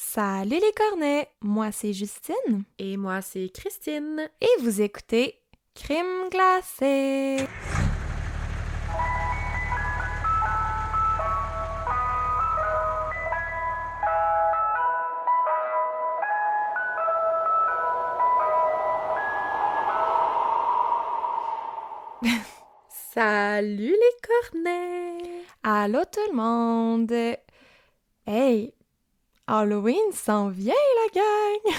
Salut les cornets, moi c'est Justine Et moi, c'est Christine. et vous écoutez Crime glacé. Salut les cornets! Allô tout le monde! Hey, Halloween s'en vient la gang!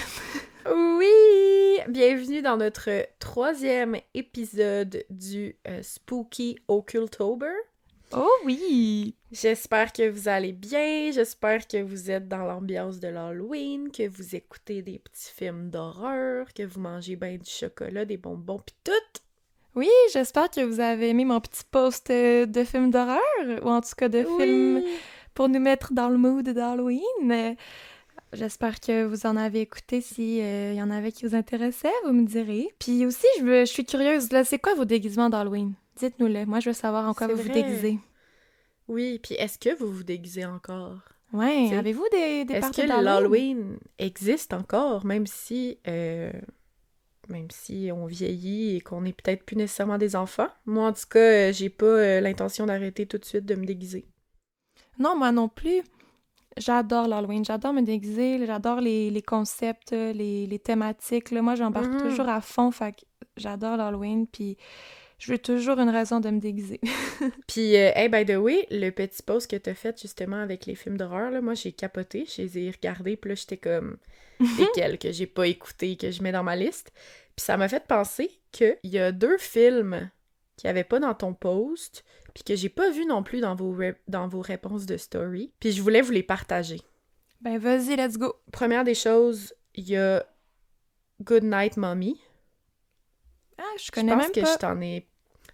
Oui! Bienvenue dans notre troisième épisode du Spooky Occultober. Oh oui! J'espère que vous allez bien, j'espère que vous êtes dans l'ambiance de l'Halloween, que vous écoutez des petits films d'horreur, que vous mangez bien du chocolat, des bonbons pis tout! Oui, j'espère que vous avez aimé mon petit post de films d'horreur, ou en tout cas de films Oui! pour nous mettre dans le mood d'Halloween. J'espère que vous en avez écouté. Si y en avait qui vous intéressaient, vous me direz. Puis aussi, je suis curieuse, là, c'est quoi vos déguisements d'Halloween? Dites-nous-le. Moi, je veux savoir en quoi C'est vous vous vrai! déguisez. Oui, puis est-ce que vous vous déguisez encore? Tu Ouais, sais? avez-vous des Est-ce que parties d'Halloween? l'Halloween existe encore, même si on vieillit et qu'on n'est peut-être plus nécessairement des enfants? Moi, en tout cas, j'ai pas l'intention d'arrêter tout de suite de me déguiser. Non, moi non plus. J'adore l'Halloween. J'adore me déguiser. J'adore les concepts, les thématiques. Là. Moi, j'embarque Mhm. toujours à fond. Fait que j'adore l'Halloween. Puis je veux toujours une raison de me déguiser. Puis, hey, by the way, le petit post que t'as fait justement avec les films d'horreur, là, moi, j'ai capoté, je les ai regardés, puis là, j'étais comme, lesquels que j'ai pas écoutés, que je mets dans ma liste. Puis ça m'a fait penser qu'il y a deux films qu'il y avait pas dans ton post, puis que j'ai pas vu non plus dans dans vos réponses de story, puis je voulais vous les partager. Ben vas-y, let's go. Première des choses, il y a Good Night Mommy. Ah, je Je connais pense même que pas.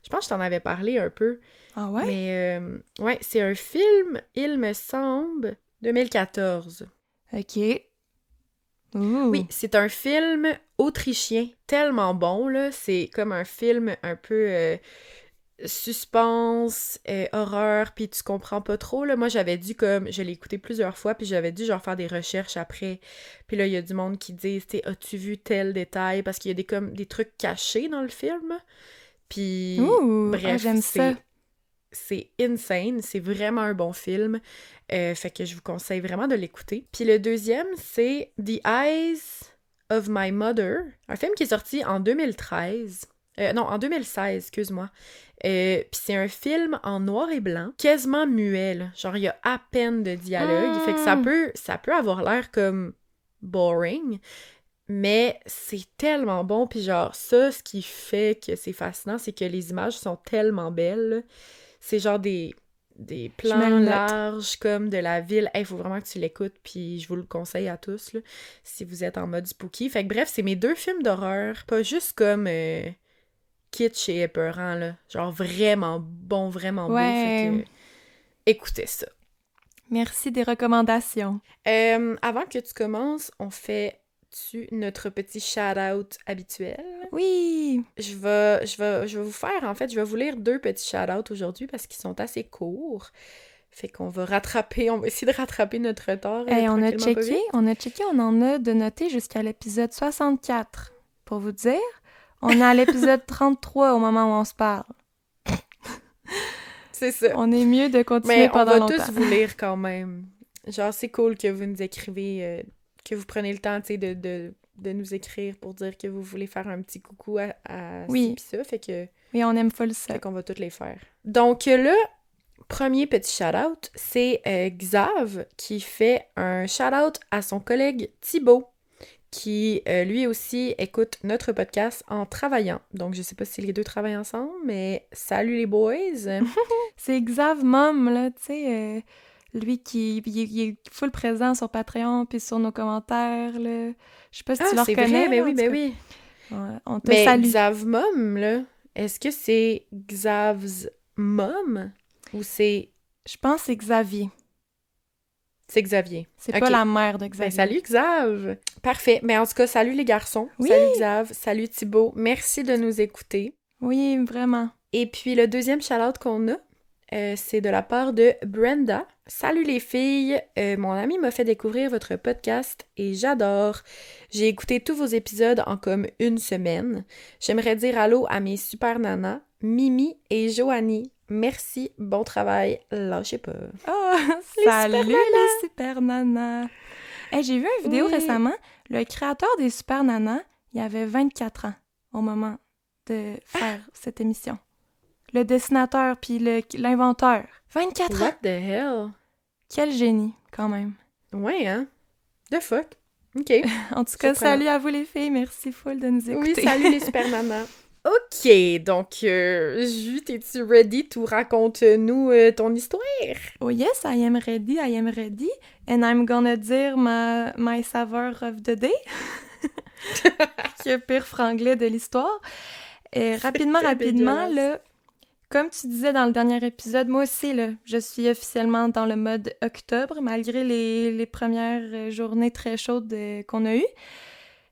je pense que je t'en avais parlé un peu. Ah ouais? Mais ouais, c'est un film, il me semble, 2014. Ok. Ouh. Oui, c'est un film autrichien, tellement bon, là. C'est comme un film un peu suspense, horreur, puis tu comprends pas trop, là. Moi, j'avais dû, comme, je l'ai écouté plusieurs fois, puis j'avais dû, genre, faire des recherches après. Puis là, il y a du monde qui dit, tu sais, as-tu vu tel détail? Parce qu'il y a comme, des trucs cachés dans le film. Puis, Ouh. Ah, bref, j'aime ça. c'est insane, c'est vraiment un bon film. Fait que je vous conseille vraiment de l'écouter. Puis le deuxième, c'est The Eyes of My Mother, un film qui est sorti en 2013. Non, en 2016, excuse-moi. Puis c'est un film en noir et blanc, quasiment muet, là. Genre, il y a à peine de dialogue. Fait que Hmm. ça peut avoir l'air comme boring, mais c'est tellement bon. Puis genre, ça, ce qui fait que c'est fascinant, c'est que les images sont tellement belles, là. C'est genre des Je me le plans note. larges comme de la ville. Il faut vraiment que tu l'écoutes, puis je vous le conseille à tous, là, si vous êtes en mode spooky. Fait que bref, c'est mes deux films d'horreur, pas juste comme kitsch et épeurant, là. Genre vraiment bon, vraiment beau. Fait Ouais. que écoutez ça. Merci des recommandations. Avant que tu commences, on fait-tu notre petit shout-out habituel? Oui. Je vais vous faire, en fait, je vais vous lire deux petits shout-outs aujourd'hui parce qu'ils sont assez courts. Fait qu'on va rattraper, on va essayer de rattraper notre retard Hey, tranquillement pas vite. on en a de noter jusqu'à l'épisode 64. Pour vous dire, on est à l'épisode 33 au moment où on se parle. C'est ça. On est mieux de continuer Mais on pendant va longtemps. tous vous lire quand même. Genre, c'est cool que vous nous écrivez, que vous prenez le temps, tu sais, de nous écrire pour dire que vous voulez faire un petit coucou à ci Oui, pis ça. oui, on aime full ça. Fait qu'on va toutes les faire. Donc là, premier petit shout-out, c'est Xav qui fait un shout-out à son collègue Thibaut, qui lui aussi écoute notre podcast en travaillant. Donc je sais pas si les deux travaillent ensemble, mais salut les boys! C'est Xav Mom, là, tu sais, lui il est full présent sur Patreon puis sur nos commentaires, là. Je sais pas si tu Ah, le c'est vrai, reconnais, là, en tout ben cas. oui. Ouais, on te Mais salue. Xav Mom, là, est-ce que c'est Xav's Mom ou c'est Je pense que c'est Xavier. Xavier? C'est pas Ok. la mère de Ben, Xavier. salut Xav! Parfait. Mais en tout cas, salut les garçons. Oui, Salut Xav. Salut Thibaut. Merci de nous écouter. oui, vraiment. Et puis, le deuxième shout-out qu'on a, C'est de la part de Brenda. Salut les filles, mon ami m'a fait découvrir votre podcast et j'adore. J'ai écouté tous vos épisodes en comme une semaine. J'aimerais dire allô à mes super nanas, Mimi et Joanie. Merci, bon travail, lâchez pas. Oh, Les salut super les super nanas! Hey, j'ai vu une vidéo Oui. récemment. Le créateur des super nanas, il avait 24 ans au moment de faire cette émission. Le dessinateur puis l'inventeur. 24 ans! What the hell? Quel génie, quand même. Ouais, hein? The fuck? OK. En tout cas, Surprenant. salut à vous les filles. Merci full de nous Oui, écouter. salut les super nanas. OK, donc, Jus, t'es-tu ready? Tout raconte-nous ton histoire. Oh yes, I am ready. And I'm gonna dire my saveur of the day. Qui est le pire franglais de l'histoire. Rapidement, dégueulasse. là, comme tu disais dans le dernier épisode, moi aussi, là, je suis officiellement dans le mode octobre, malgré les premières journées très chaudes qu'on a eues.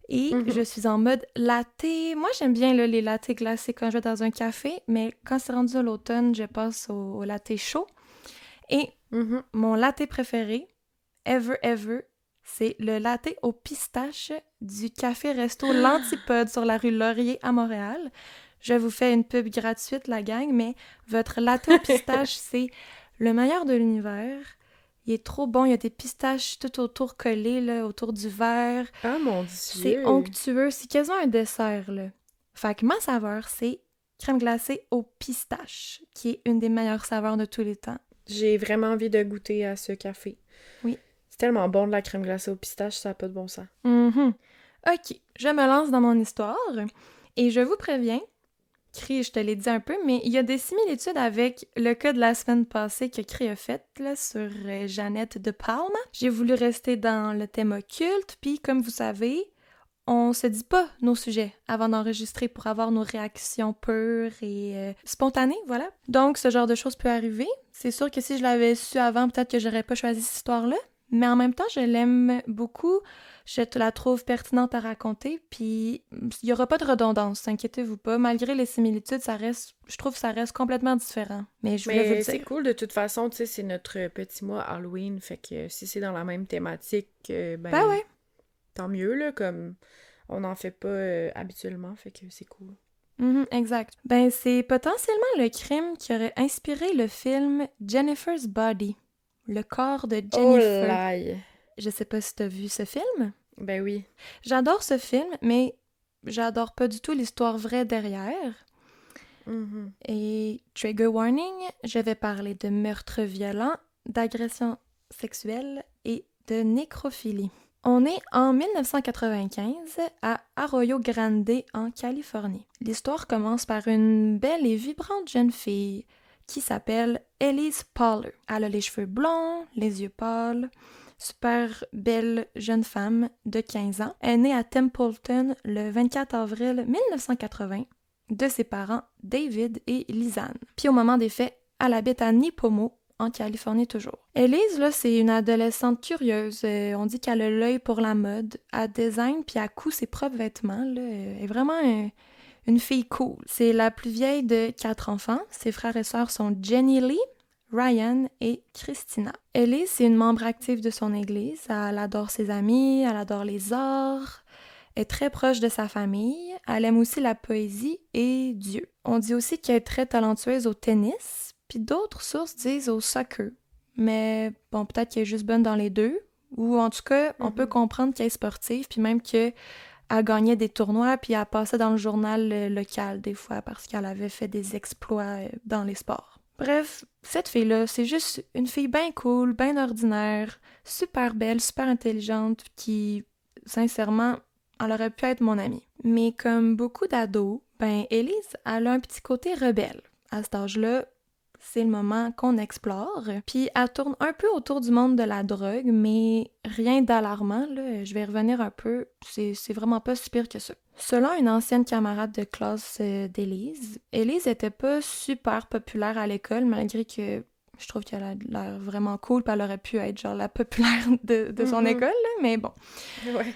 Et je suis en mode latte. Moi, j'aime bien là, les lattés glacés quand je vais dans un café, mais quand c'est rendu à l'automne, je passe au latte chaud. Et mon latte préféré, ever, c'est le latte au pistache du Café Resto L'Antipode sur la rue Laurier à Montréal. Je vous fais une pub gratuite, la gang, mais votre latte au pistache, c'est le meilleur de l'univers. Il est trop bon, il y a des pistaches tout autour collées, là, autour du verre. Ah, mon C'est Dieu! onctueux, c'est quasiment un dessert, là. Fait que ma saveur, c'est crème glacée au pistache, qui est une des meilleures saveurs de tous les temps. J'ai vraiment envie de goûter à ce café. Oui. C'est tellement bon de la crème glacée au pistache, ça n'a pas de bon sens. OK, je me lance dans mon histoire et je vous préviens, Cree, je te l'ai dit un peu, mais il y a des similitudes avec le cas de la semaine passée que Cree a fait là, sur Jeannette de Palma. J'ai voulu rester dans le thème occulte, puis comme vous savez, on se dit pas nos sujets avant d'enregistrer pour avoir nos réactions pures et spontanées, voilà. Donc, ce genre de choses peut arriver. C'est sûr que si je l'avais su avant, peut-être que j'aurais pas choisi cette histoire-là. Mais en même temps, je l'aime beaucoup. Je te la trouve pertinente à raconter. Puis, il n'y aura pas de redondance, inquiétez-vous pas. Malgré les similitudes, je trouve que ça reste complètement différent. Mais je voulais vous le Mais c'est dire. cool, de toute façon, tu sais, c'est notre petit mois Halloween, fait que si c'est dans la même thématique, Ben ouais. tant mieux, là, comme on n'en fait pas habituellement, fait que c'est cool. Exact. Ben, c'est potentiellement le crime qui aurait inspiré le film Jennifer's Body. Le corps de Oh Jennifer. là! Je sais pas si t'as vu ce film. Ben oui. J'adore ce film, mais j'adore pas du tout l'histoire vraie derrière. Et trigger warning, je vais parler de meurtres violents, d'agressions sexuelles et de nécrophilie. On est en 1995 à Arroyo Grande, en Californie. L'histoire commence par une belle et vibrante jeune fille qui s'appelle Elise Poller. Elle a les cheveux blonds, les yeux pâles, super belle jeune femme de 15 ans. Elle est née à Templeton le 24 avril 1980 de ses parents David et Lisanne. Puis au moment des faits, elle habite à Nipomo, en Californie toujours. Elise, là, c'est une adolescente curieuse. On dit qu'elle a l'œil pour la mode. Elle design puis elle coud ses propres vêtements. Là. Elle est vraiment une fille cool. C'est la plus vieille de 4 enfants. Ses frères et sœurs sont Jenny Lee, Ryan et Christina. Elise, c'est une membre active de son église. Elle adore ses amis, elle adore les arts, elle est très proche de sa famille. Elle aime aussi la poésie et Dieu. On dit aussi qu'elle est très talentueuse au tennis, puis d'autres sources disent au soccer. Mais bon, peut-être qu'elle est juste bonne dans les deux. Ou en tout cas, on peut comprendre qu'elle est sportive, puis même qu'elle gagnait des tournois, puis elle passait dans le journal local des fois parce qu'elle avait fait des exploits dans les sports. Bref, cette fille-là, c'est juste une fille bien cool, bien ordinaire, super belle, super intelligente, qui, sincèrement, elle aurait pu être mon amie. Mais comme beaucoup d'ados, ben Elise, elle a un petit côté rebelle. À cet âge-là, c'est le moment qu'on explore. Puis elle tourne un peu autour du monde de la drogue, mais rien d'alarmant, là. Je vais y revenir un peu. C'est vraiment pas si pire que ça. Selon une ancienne camarade de classe d'Élise, Élise était pas super populaire à l'école, malgré que je trouve qu'elle a l'air vraiment cool, puis elle aurait pu être genre la populaire de son école, là, mais bon. Ouais.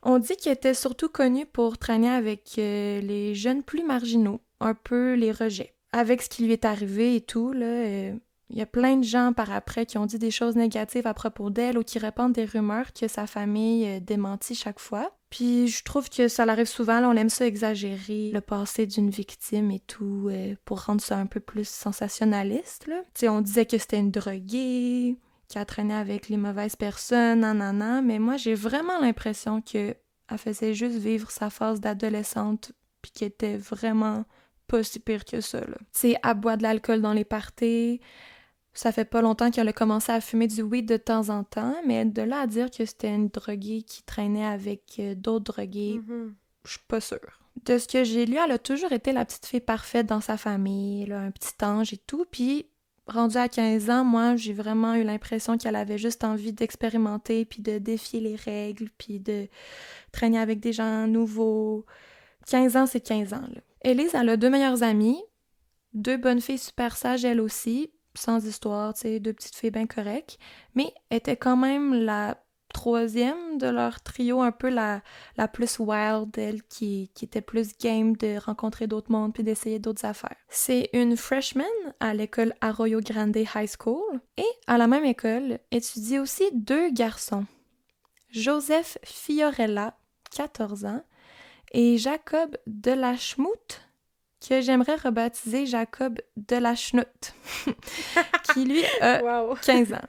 On dit qu'elle était surtout connue pour traîner avec les jeunes plus marginaux, un peu les rejets. Avec ce qui lui est arrivé et tout, là, Il y a plein de gens par après qui ont dit des choses négatives à propos d'elle ou qui répandent des rumeurs que sa famille démentit chaque fois. Puis je trouve que ça arrive souvent, là, on aime ça exagérer le passé d'une victime et tout pour rendre ça un peu plus sensationnaliste, là. Tu sais, on disait que c'était une droguée, qui a traîné avec les mauvaises personnes, nanana, mais moi j'ai vraiment l'impression que elle faisait juste vivre sa phase d'adolescente puis qu'elle était vraiment pas si pire que ça, là. Tu sais, elle boit de l'alcool dans les parties. Ça fait pas longtemps qu'elle a commencé à fumer du weed de temps en temps, mais de là à dire que c'était une droguée qui traînait avec d'autres drogués, je suis pas sûre. De ce que j'ai lu, elle a toujours été la petite fille parfaite dans sa famille, là, un petit ange et tout, puis rendue à 15 ans, moi, j'ai vraiment eu l'impression qu'elle avait juste envie d'expérimenter, puis de défier les règles, puis de traîner avec des gens nouveaux. 15 ans, c'est 15 ans, là. Élise, elle a 2 meilleures amies, 2 bonnes filles super sages, elles aussi, sans histoire, tu sais, 2 petites filles bien correctes, mais était quand même la troisième de leur trio, un peu la plus wild, elle, qui était plus game de rencontrer d'autres mondes puis d'essayer d'autres affaires. C'est une freshman à l'école Arroyo Grande High School, et à la même école étudient aussi 2 garçons. Joseph Fiorella, 14 ans, et Jacob Delachmout, que j'aimerais rebaptiser Jacob Delachnout, qui lui a Wow. 15 ans.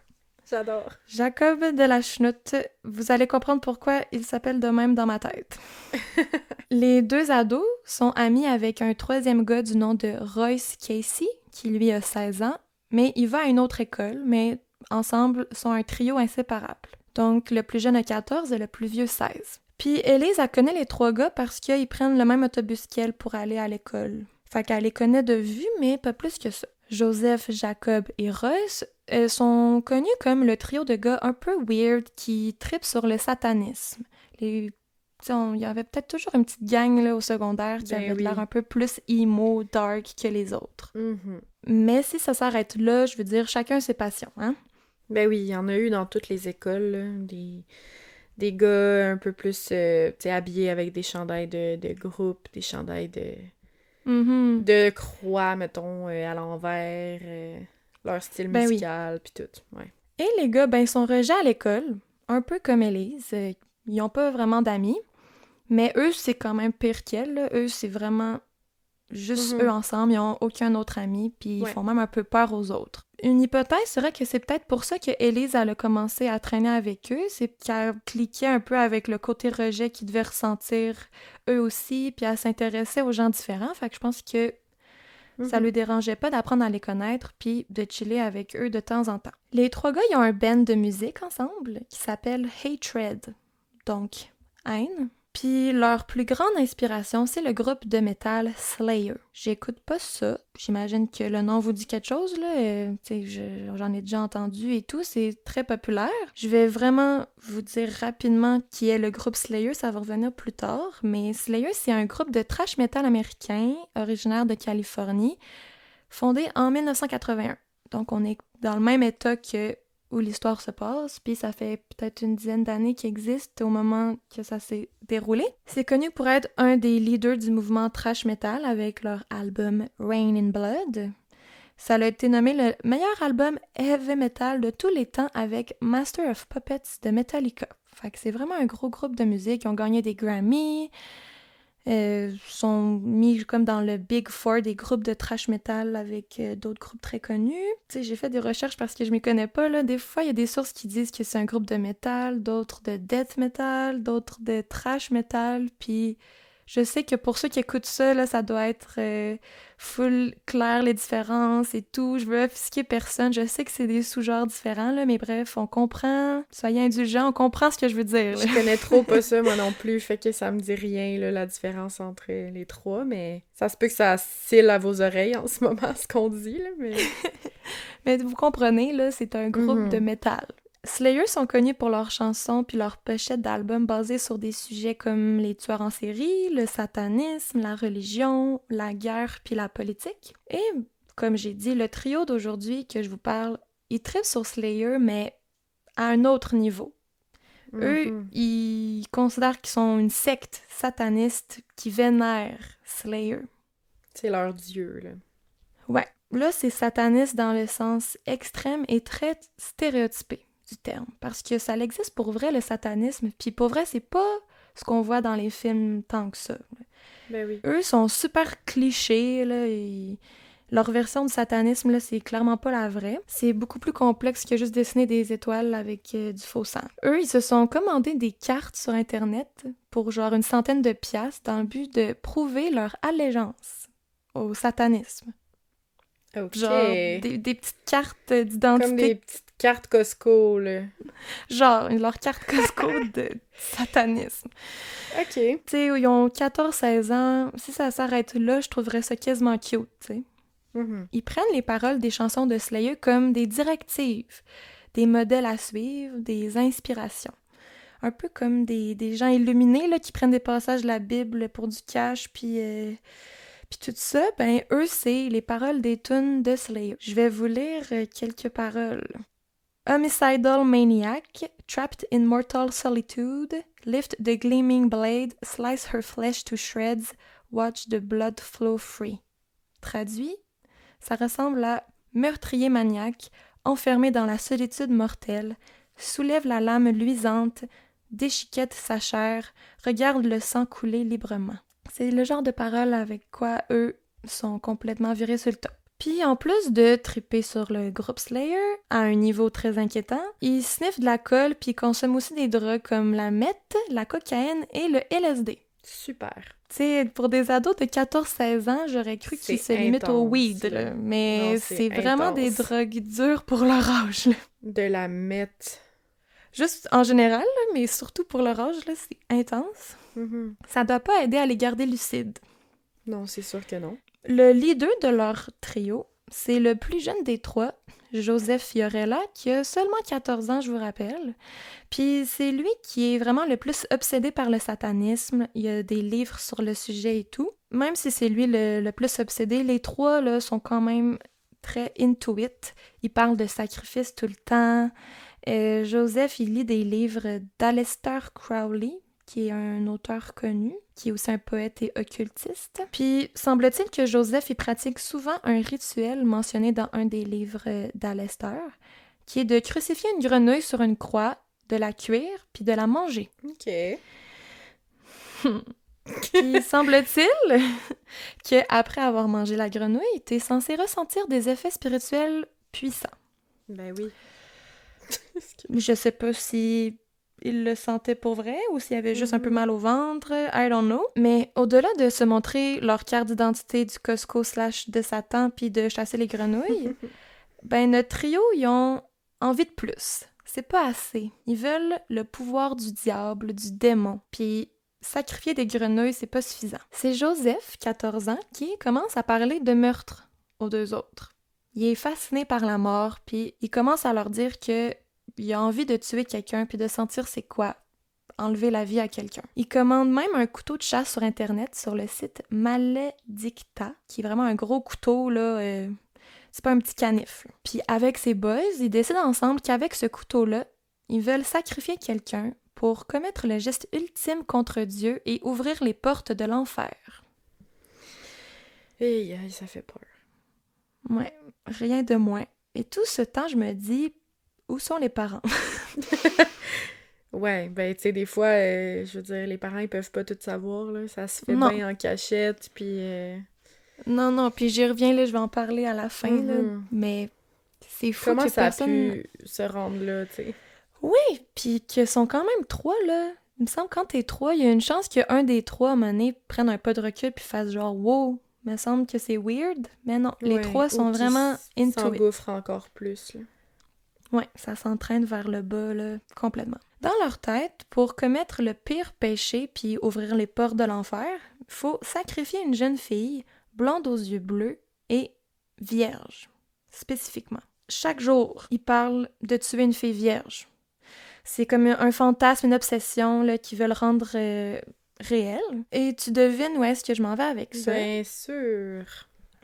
J'adore. Jacob Delachnout, vous allez comprendre pourquoi il s'appelle de même dans ma tête. Les 2 ados sont amis avec un 3e gars du nom de Royce Casey, qui lui a 16 ans, mais il va à une autre école, mais ensemble sont un trio inséparable. Donc le plus jeune a 14 et le plus vieux 16. Puis Élise, elle connaît les 3 gars parce qu'ils prennent le même autobus qu'elle pour aller à l'école. Fait qu'elle les connaît de vue, mais pas plus que ça. Joseph, Jacob et Royce sont connus comme le trio de gars un peu weird qui tripent sur le satanisme. Il y avait peut-être toujours une petite gang là, au secondaire qui avait l'air un peu plus emo, dark que les autres. Mais si ça s'arrête là, je veux dire, chacun ses passions, hein? Ben oui, il y en a eu dans toutes les écoles, là, des gars un peu plus habillés avec des chandails de groupe, des chandails de croix, mettons, à l'envers, leur style musical, puis tout, ouais. Et les gars, ben, sont rejetés à l'école, un peu comme Élise. Ils n'ont pas vraiment d'amis, mais eux, c'est quand même pire qu'elle, là. Eux, c'est vraiment juste eux ensemble, ils n'ont aucun autre ami, puis ils font même un peu peur aux autres. Une hypothèse serait que c'est peut-être pour ça que Élise, elle a commencé à traîner avec eux, c'est qu'elle cliquait un peu avec le côté rejet qu'ils devaient ressentir eux aussi, puis elle s'intéressait aux gens différents, fait que je pense que ça lui dérangeait pas d'apprendre à les connaître puis de chiller avec eux de temps en temps. Les 3 gars, ils ont un band de musique ensemble qui s'appelle Hatred, donc haine. Puis leur plus grande inspiration, c'est le groupe de métal Slayer. J'écoute pas ça. J'imagine que le nom vous dit quelque chose, là. J'en ai déjà entendu et tout. C'est très populaire. Je vais vraiment vous dire rapidement qui est le groupe Slayer. Ça va revenir plus tard. Mais Slayer, c'est un groupe de thrash metal américain, originaire de Californie, fondé en 1981. Donc, on est dans le même état que où l'histoire se passe, puis ça fait peut-être une dizaine d'années qu'il existe au moment que ça s'est déroulé. C'est connu pour être un des leaders du mouvement thrash metal avec leur album Rain in Blood. Ça a été nommé le meilleur album heavy metal de tous les temps avec Master of Puppets de Metallica. Fait que c'est vraiment un gros groupe de musique. Ils ont gagné des Grammy, sont mis comme dans le Big Four des groupes de thrash metal avec d'autres groupes très connus. Tu sais, j'ai fait des recherches parce que je m'y connais pas, là. Des fois, il y a des sources qui disent que c'est un groupe de metal, d'autres de death metal, d'autres de thrash metal, puis je sais que pour ceux qui écoutent ça, là, ça doit être full clair les différences et tout. Je veux offusquer personne. Je sais que c'est des sous-genres différents, là, mais bref, on comprend. Soyez indulgents, on comprend ce que je veux dire, là. Je connais trop pas ça, moi non plus, fait que ça me dit rien, là, la différence entre les 3, mais ça se peut que ça scille à vos oreilles en ce moment, ce qu'on dit, là, mais... Mais vous comprenez, là, c'est un groupe de métal. Slayer sont connus pour leurs chansons puis leurs pochettes d'albums basées sur des sujets comme les tueurs en série, le satanisme, la religion, la guerre puis la politique. Et, comme j'ai dit, le trio d'aujourd'hui que je vous parle, ils trippent sur Slayer, mais à un autre niveau. Eux, ils considèrent qu'ils sont une secte sataniste qui vénère Slayer. C'est leur dieu, là. Ouais. là, c'est sataniste dans le sens extrême et très stéréotypé du terme. Parce que ça existe pour vrai, le satanisme. Puis pour vrai, c'est pas ce qu'on voit dans les films tant que ça. Ben oui. Eux sont super clichés, là, et leur version du satanisme, là, c'est clairement pas la vraie. C'est beaucoup plus complexe que juste dessiner des étoiles avec du faux sang. Eux, ils se sont commandé des cartes sur Internet pour genre une centaine de piastres dans le but de prouver leur allégeance au satanisme. OK. Genre des petites cartes Comme d'identité. des petites cartes Costco, là. Genre leur carte Costco de satanisme. OK. Tu sais, ils ont 14-16 ans. Si ça s'arrête là, je trouverais ça quasiment cute, tu sais. Mhm. Ils prennent les paroles des chansons de Slayer comme des directives, des modèles à suivre, des inspirations. Un peu comme des gens illuminés là, qui prennent des passages de la Bible pour du cash, puis tout ça, ben eux, c'est les paroles des tunes de Slayer. Je vais vous lire quelques paroles. Homicidal maniac, trapped in mortal solitude, lift the gleaming blade, slice her flesh to shreds, watch the blood flow free. Traduit, ça ressemble à meurtrier maniaque, enfermé dans la solitude mortelle, soulève la lame luisante, déchiquette sa chair, regarde le sang couler librement. C'est le genre de paroles avec quoi eux sont complètement virés sur le top. Puis en plus de triper sur le groupe Slayer à un niveau très inquiétant, ils sniffent de la colle puis consomment aussi des drogues comme la meth, la cocaïne et le LSD. Super. Tu sais, pour des ados de 14-16 ans, j'aurais cru qu'ils se limitent au intense, weed, là. là. Mais Non, c'est vraiment des intense. drogues dures pour leur âge, là. De la mettre. Juste en général, là, mais surtout pour leur âge, là, c'est intense. Mhm. Ça doit pas aider à les garder lucides. Non, c'est sûr que non. Le leader de leur trio, c'est le plus jeune des trois, Joseph Fiorella, qui a seulement 14 ans, je vous rappelle. Puis c'est lui qui est vraiment le plus obsédé par le satanisme. Il y a des livres sur le sujet et tout. Même si c'est lui le plus obsédé, les trois là, sont quand même très into it. Ils parlent de sacrifice tout le temps. Joseph, il lit des livres d'Aleister Crowley, qui est un auteur connu, qui est aussi un poète et occultiste. Puis, semble-t-il que Joseph, il pratique souvent un rituel mentionné dans un des livres d'Aleister, qui est de crucifier une grenouille sur une croix, de la cuire, puis de la manger. OK. Puis, semble-t-il qu'après avoir mangé la grenouille, t'es censé ressentir des effets spirituels puissants. Ben oui. Je sais pas si il le sentait pour vrai ou s'il avait juste un peu mal au ventre, I don't know. Mais au-delà de se montrer leur carte d'identité du Costco / de Satan puis de chasser les grenouilles, ben notre trio, ils ont envie de plus. C'est pas assez. Ils veulent le pouvoir du diable, du démon. Puis sacrifier des grenouilles, c'est pas suffisant. C'est Joseph, 14 ans, qui commence à parler de meurtre aux deux autres. Il est fasciné par la mort, puis il commence à leur dire que il a envie de tuer quelqu'un puis de sentir c'est quoi enlever la vie à quelqu'un. Il commande même un couteau de chasse sur Internet sur le site Maledicta, qui est vraiment un gros couteau, là. C'est pas un petit canif. Là. Puis avec ses boys, ils décident ensemble qu'avec ce couteau-là, ils veulent sacrifier quelqu'un pour commettre le geste ultime contre Dieu et ouvrir les portes de l'enfer. Hey, ça fait peur. Ouais, rien de moins. Et tout ce temps, je me dis, où sont les parents? Ouais, ben tu sais, des fois, je veux dire, les parents, ils peuvent pas tout savoir, là. Ça se fait Non. bien en cachette, puis... Non, puis j'y reviens, là, je vais en parler à la fin, là, mais c'est fou Comment que ça personne... a pu se rendre là, tu sais? Oui, puis qu'ils sont quand même trois, là. Il me semble que quand t'es trois, il y a une chance qu'un des trois, à un moment donné, prenne un pas de recul puis fasse genre « Wow! » Il me semble que c'est weird, mais non, les trois sont vraiment into it. S'engouffrent encore plus, là. Ouais, ça s'entraîne vers le bas, là, complètement. Dans leur tête, pour commettre le pire péché puis ouvrir les portes de l'enfer, il faut sacrifier une jeune fille, blonde aux yeux bleus et vierge, spécifiquement. Chaque jour, ils parlent de tuer une fille vierge. C'est comme un fantasme, une obsession là, qu'ils veulent rendre réel. Et tu devines où est-ce que je m'en vais avec ça? Bien sûr!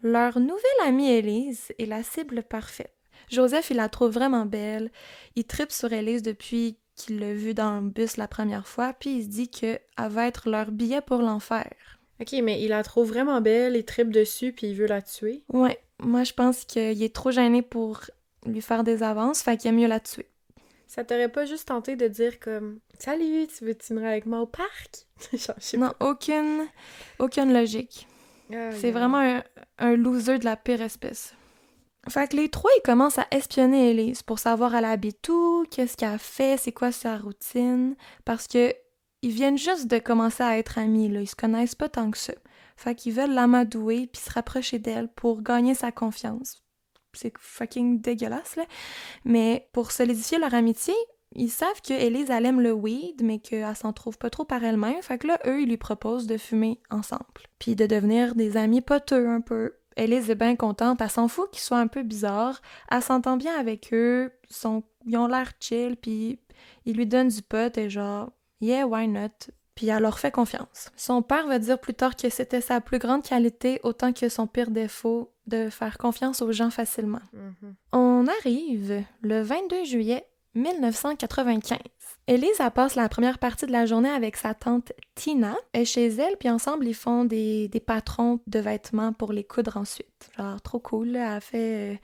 Leur nouvelle amie Élise est la cible parfaite. Joseph, il la trouve vraiment belle. Il tripe sur Élise depuis qu'il l'a vue dans le bus la première fois, puis il se dit qu'elle va être leur billet pour l'enfer. Ok, mais il la trouve vraiment belle, il tripe dessus, puis il veut la tuer. Ouais, moi, je pense qu'il est trop gêné pour lui faire des avances, fait qu'il aime mieux la tuer. Ça t'aurait pas juste tenté de dire comme « Salut, tu veux-tu venir avec moi au parc? » Genre, je sais Non, pas. aucune logique. Aïe, C'est aïe. vraiment un loser de la pire espèce. Fait que les trois, ils commencent à espionner Elise pour savoir elle habite où, qu'est-ce qu'elle fait, c'est quoi sa routine, parce que ils viennent juste de commencer à être amis, là, ils se connaissent pas tant que ça. Fait qu'ils veulent l'amadouer puis se rapprocher d'elle pour gagner sa confiance. C'est fucking dégueulasse, là. Mais pour solidifier leur amitié, ils savent que Elise, elle aime le weed, mais qu'elle s'en trouve pas trop par elle-même. Fait que là, eux, ils lui proposent de fumer ensemble. Puis de devenir des amis poteux un peu. Elise est bien contente, elle s'en fout qu'ils soient un peu bizarres. Elle s'entend bien avec eux, ils ont l'air chill, puis ils lui donnent du pot et genre, yeah, why not? Puis elle leur fait confiance. Son père va dire plus tard que c'était sa plus grande qualité autant que son pire défaut de faire confiance aux gens facilement. Mhm. On arrive le 22 juillet 1995. Elise, elle passe la première partie de la journée avec sa tante Tina. Elle est chez elle, puis ensemble, ils font des patrons de vêtements pour les coudre ensuite. Genre, trop cool, là. Ouais.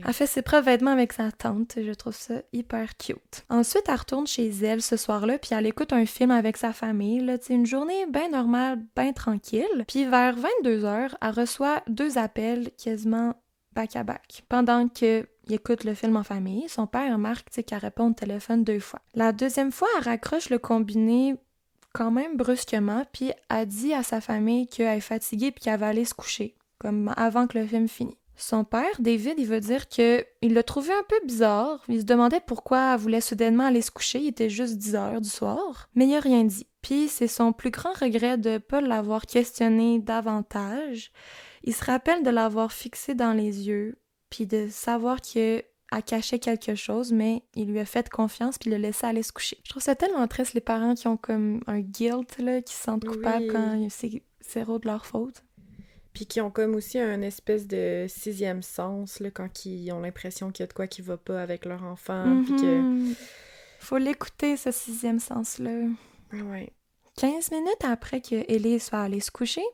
Elle fait ses propres vêtements avec sa tante. Je trouve ça hyper cute. Ensuite, elle retourne chez elle ce soir-là, puis elle écoute un film avec sa famille. Là, une journée bien normale, bien tranquille. Puis vers 22h, elle reçoit 2 appels quasiment back-à-back. Pendant qu'il écoute le film en famille, son père remarque qu'elle répond au téléphone 2 fois. La deuxième fois, elle raccroche le combiné quand même brusquement, puis elle dit à sa famille qu'elle est fatiguée puis qu'elle va aller se coucher, comme avant que le film finisse. Son père, David, il veut dire qu'il l'a trouvé un peu bizarre. Il se demandait pourquoi elle voulait soudainement aller se coucher. Il était juste 10 heures du soir. Mais il a rien dit. Puis c'est son plus grand regret de ne pas l'avoir questionné davantage. Il se rappelle de l'avoir fixé dans les yeux, puis de savoir qu'elle cachait quelque chose, mais il lui a fait confiance puis il l'a laissé aller se coucher. Je trouve ça tellement triste, les parents qui ont comme un guilt, là, qui se sentent coupables quand c'est zéro de leur faute. Puis qui ont comme aussi un espèce de sixième sens, là, quand ils ont l'impression qu'il y a de quoi qui va pas avec leur enfant, puis que... Faut l'écouter, ce sixième sens-là. Ouais. 15 minutes après que Elise soit allée se coucher,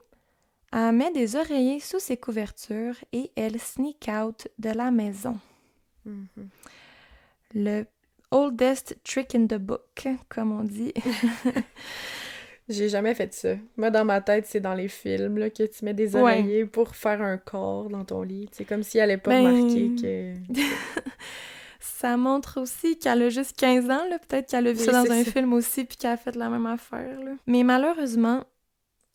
elle met des oreillers sous ses couvertures et elle sneak out de la maison. Mhm. Le oldest trick in the book, comme on dit. J'ai jamais fait ça. Moi, dans ma tête, c'est dans les films, là, que tu mets des oreillers pour faire un corps dans ton lit. C'est comme si elle allait pas remarquer que... Ça montre aussi qu'elle a juste 15 ans, là. Peut-être qu'elle a vu ça dans un film aussi puis qu'elle a fait la même affaire, là. Mais malheureusement,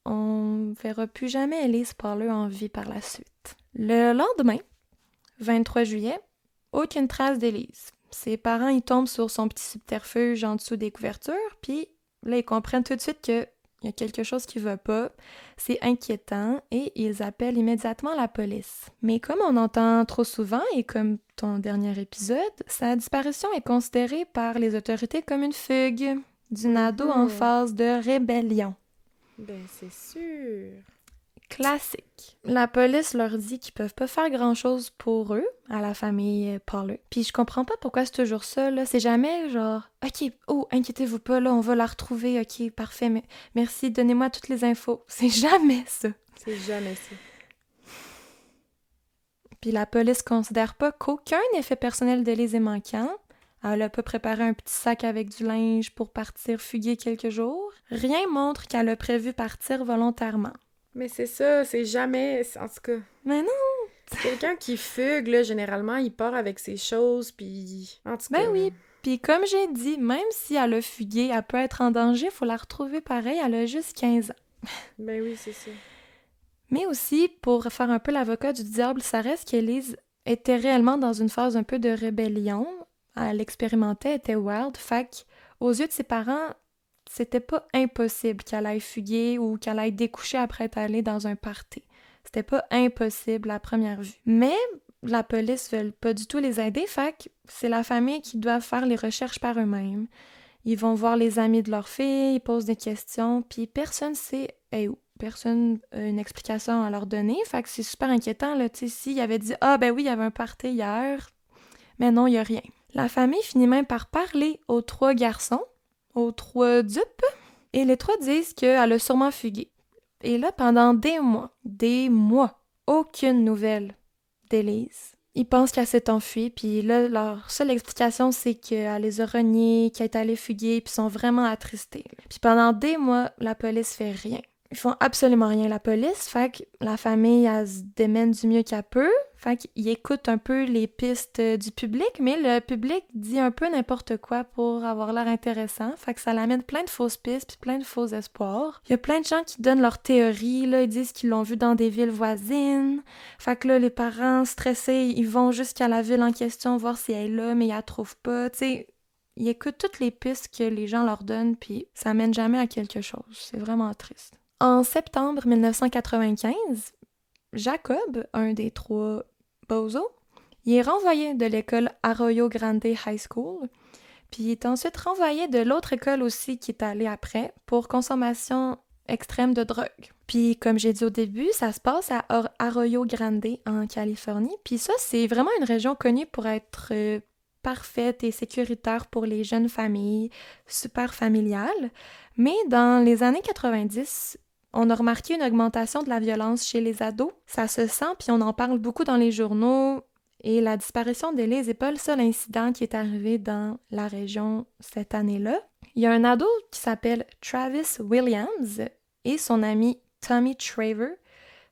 on verra plus jamais Elise Parler en vie par la suite. Le lendemain, 23 juillet, aucune trace d'Elise. Ses parents, ils tombent sur son petit subterfuge en dessous des couvertures, puis là, ils comprennent tout de suite qu'il y a quelque chose qui va pas. C'est inquiétant et ils appellent immédiatement la police. Mais comme on entend trop souvent et comme ton dernier épisode, sa disparition est considérée par les autorités comme une fugue d'une ado en phase de rébellion. Ben, c'est sûr. Classique. La police leur dit qu'ils peuvent pas faire grand-chose pour eux, à la famille Parler. Puis je comprends pas pourquoi c'est toujours ça, là. C'est jamais genre, OK, oh, inquiétez-vous pas, là, on va la retrouver, OK, parfait, mais merci, donnez-moi toutes les infos. C'est jamais ça. C'est jamais ça. Puis la police considère pas qu'aucun effet personnel d'Elise est manquant. Elle a pas préparé un petit sac avec du linge pour partir fuguer quelques jours. Rien montre qu'elle a prévu partir volontairement. Mais c'est ça, c'est jamais... En tout cas... Mais non! Quelqu'un qui fugue, là, généralement, il part avec ses choses, puis... En tout cas... Ben oui, puis comme j'ai dit, même si elle a fugué, elle peut être en danger, faut la retrouver pareil, elle a juste 15 ans. Ben oui, c'est ça. Mais aussi, pour faire un peu l'avocat du diable, ça reste qu'Elise était réellement dans une phase un peu de rébellion. Elle expérimentait, elle était wild, fait qu'aux yeux de ses parents, c'était pas impossible qu'elle aille fuguer ou qu'elle aille découcher après être allée dans un party. C'était pas impossible à première vue. Mais la police veut pas du tout les aider, fait que c'est la famille qui doit faire les recherches par eux-mêmes. Ils vont voir les amis de leur fille, ils posent des questions, puis personne sait où. Personne n'a une explication à leur donner, fait que c'est super inquiétant, là, tu sais, s'il avait dit « Ah, ben oui, il y avait un party hier », mais non, il n'y a rien. La famille finit même par parler aux 3 garçons, aux 3 dupes, et les 3 disent qu'elle a sûrement fugué. Et là, pendant des mois, aucune nouvelle d'Élise. Ils pensent qu'elle s'est enfuie, puis là, leur seule explication, c'est qu'elle les a reniés, qu'elle est allée fuguer, puis sont vraiment attristés. Puis pendant des mois, la police fait rien. Ils font absolument rien, la police, fait que la famille, elle se démène du mieux qu'elle peut, fait qu'ils écoutent un peu les pistes du public, mais le public dit un peu n'importe quoi pour avoir l'air intéressant, fait que ça l'amène plein de fausses pistes puis plein de faux espoirs. Il y a plein de gens qui donnent leurs théories, là, ils disent qu'ils l'ont vu dans des villes voisines, fait que là, les parents stressés, ils vont jusqu'à la ville en question voir si elle est là, mais ils la trouvent pas, tu sais. Ils écoutent toutes les pistes que les gens leur donnent, puis ça mène jamais à quelque chose. C'est vraiment triste. En septembre 1995, Jacob, un des 3 bozos, il est renvoyé de l'école Arroyo Grande High School, puis il est ensuite renvoyé de l'autre école aussi qui est allée après pour consommation extrême de drogue. Puis comme j'ai dit au début, ça se passe à Arroyo Grande en Californie, puis ça c'est vraiment une région connue pour être parfaite et sécuritaire pour les jeunes familles, super familiale. Mais dans les années 90, on a remarqué une augmentation de la violence chez les ados. Ça se sent, puis on en parle beaucoup dans les journaux. Et la disparition d'Élise n'est pas le seul incident qui est arrivé dans la région cette année-là. Il y a un ado qui s'appelle Travis Williams et son ami Tommy Traver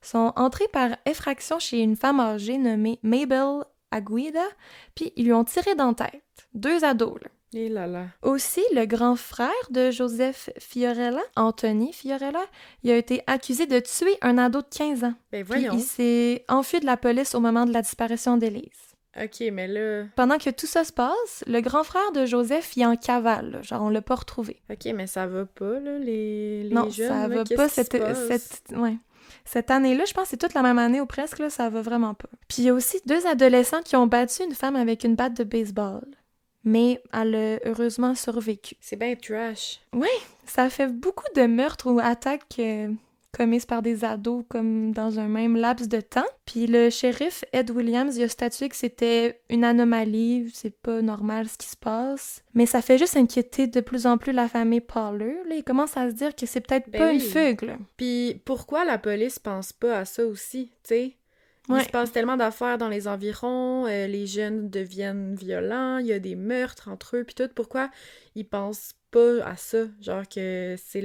sont entrés par effraction chez une femme âgée nommée Mabel Aguida, puis ils lui ont tiré dans la tête. 2 ados, là. Et là là. Aussi, le grand frère de Joseph Fiorella, Anthony Fiorella, il a été accusé de tuer un ado de 15 ans. Ben Puis voyons. il s'est enfui de la police au moment de la disparition d'Élise. Ok, mais là... Pendant que tout ça se passe, le grand frère de Joseph, il est en cavale, là, genre on l'a pas retrouvé. Ok, mais ça va pas, là, les Non, jeunes, ça là, va qu'est-ce pas qui se passe? ouais. Cette année-là, je pense que c'est toute la même année ou presque, là, ça va vraiment pas. Puis il y a aussi 2 adolescents qui ont battu une femme avec une batte de baseball. Mais elle a heureusement survécu. C'est bien trash. Ça fait beaucoup de meurtres ou attaques commises par des ados comme dans un même laps de temps. Puis le shérif Ed Williams, il a statué que c'était une anomalie, c'est pas normal ce qui se passe. Mais ça fait juste inquiéter de plus en plus la famille Pollard. Là, il commence à se dire que c'est peut-être Ben pas oui. une fugue, là. Puis pourquoi la police pense pas à ça aussi, tu sais? Il Ouais. se passe tellement d'affaires dans les environs, les jeunes deviennent violents, il y a des meurtres entre eux, puis tout. Pourquoi ils pensent pas à ça? Genre que c'est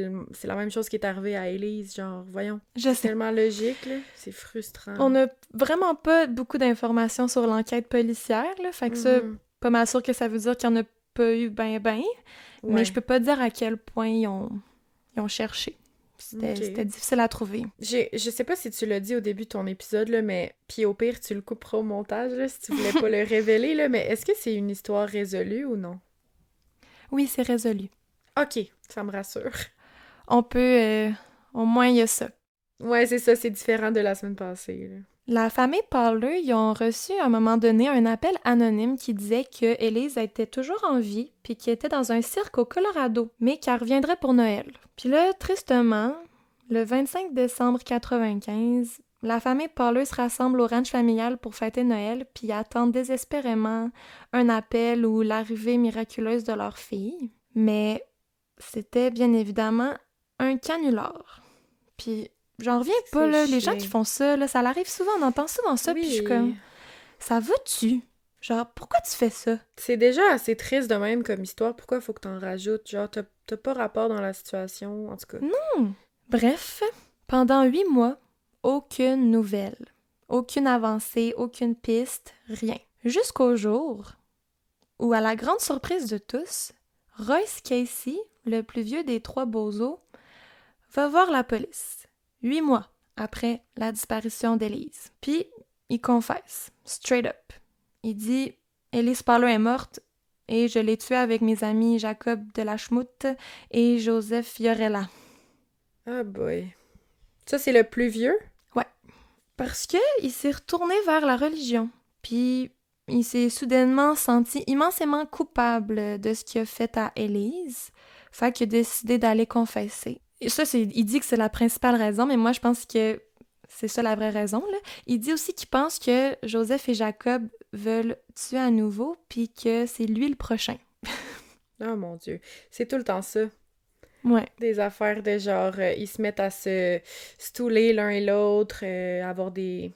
la même chose qui est arrivée à Élise, genre, voyons. Je C'est sais. tellement logique, là. C'est frustrant. On a vraiment pas beaucoup d'informations sur l'enquête policière, là. Fait que ça, Mhm. pas mal sûr que ça veut dire qu'il y en a pas eu ben. Ouais. Mais je peux pas dire à quel point ils ont cherché. C'était difficile à trouver. Je sais pas si tu l'as dit au début de ton épisode, là, mais... Puis au pire, tu le couperas au montage, là, si tu voulais pas le révéler, là, mais est-ce que c'est une histoire résolue ou non? Oui, c'est résolu. Ok, ça me rassure. On peut... au moins, il y a ça. Ouais, c'est ça, c'est différent de la semaine passée, là. La famille Pollard, ils ont reçu à un moment donné un appel anonyme qui disait que Élise était toujours en vie puis qu'elle était dans un cirque au Colorado, mais qu'elle reviendrait pour Noël. Puis là, tristement, le 25 décembre 95, la famille Pollard se rassemble au ranch familial pour fêter Noël puis attendent désespérément un appel ou l'arrivée miraculeuse de leur fille. Mais c'était bien évidemment un canular. Puis j'en reviens pas, C'est là. Les gens chiant. qui font ça, là, ça l'arrive souvent, on entend souvent ça, puis je suis comme, ça va-tu? Genre, pourquoi tu fais ça? C'est déjà assez triste de même comme histoire. Pourquoi faut que t'en rajoutes? Genre, t'as pas rapport dans la situation, en tout cas. Bref, pendant 8 mois, aucune nouvelle. Aucune avancée, aucune piste, rien. Jusqu'au jour où, à la grande surprise de tous, Royce Casey, le plus vieux des 3 bozos, va voir la police. 8 mois après la disparition d'Élise. Puis, il confesse, straight up. Il dit « Élise Pollard est morte et je l'ai tuée avec mes amis Jacob de la Schmoute et Joseph Fiorella. Ah boy. Ça, c'est le plus vieux? » Parce que il s'est retourné vers la religion. Puis, il s'est soudainement senti immensément coupable de ce qu'il a fait à Élise. Fait qu'il a décidé d'aller confesser. Et ça, il dit que c'est la principale raison, mais moi, je pense que c'est ça la vraie raison, là. Il dit aussi qu'il pense que Joseph et Jacob veulent tuer à nouveau, puis que c'est lui le prochain. Oh mon Dieu. C'est tout le temps ça. Ouais. Des affaires de genre, ils se mettent à se stouler l'un et l'autre, avoir des...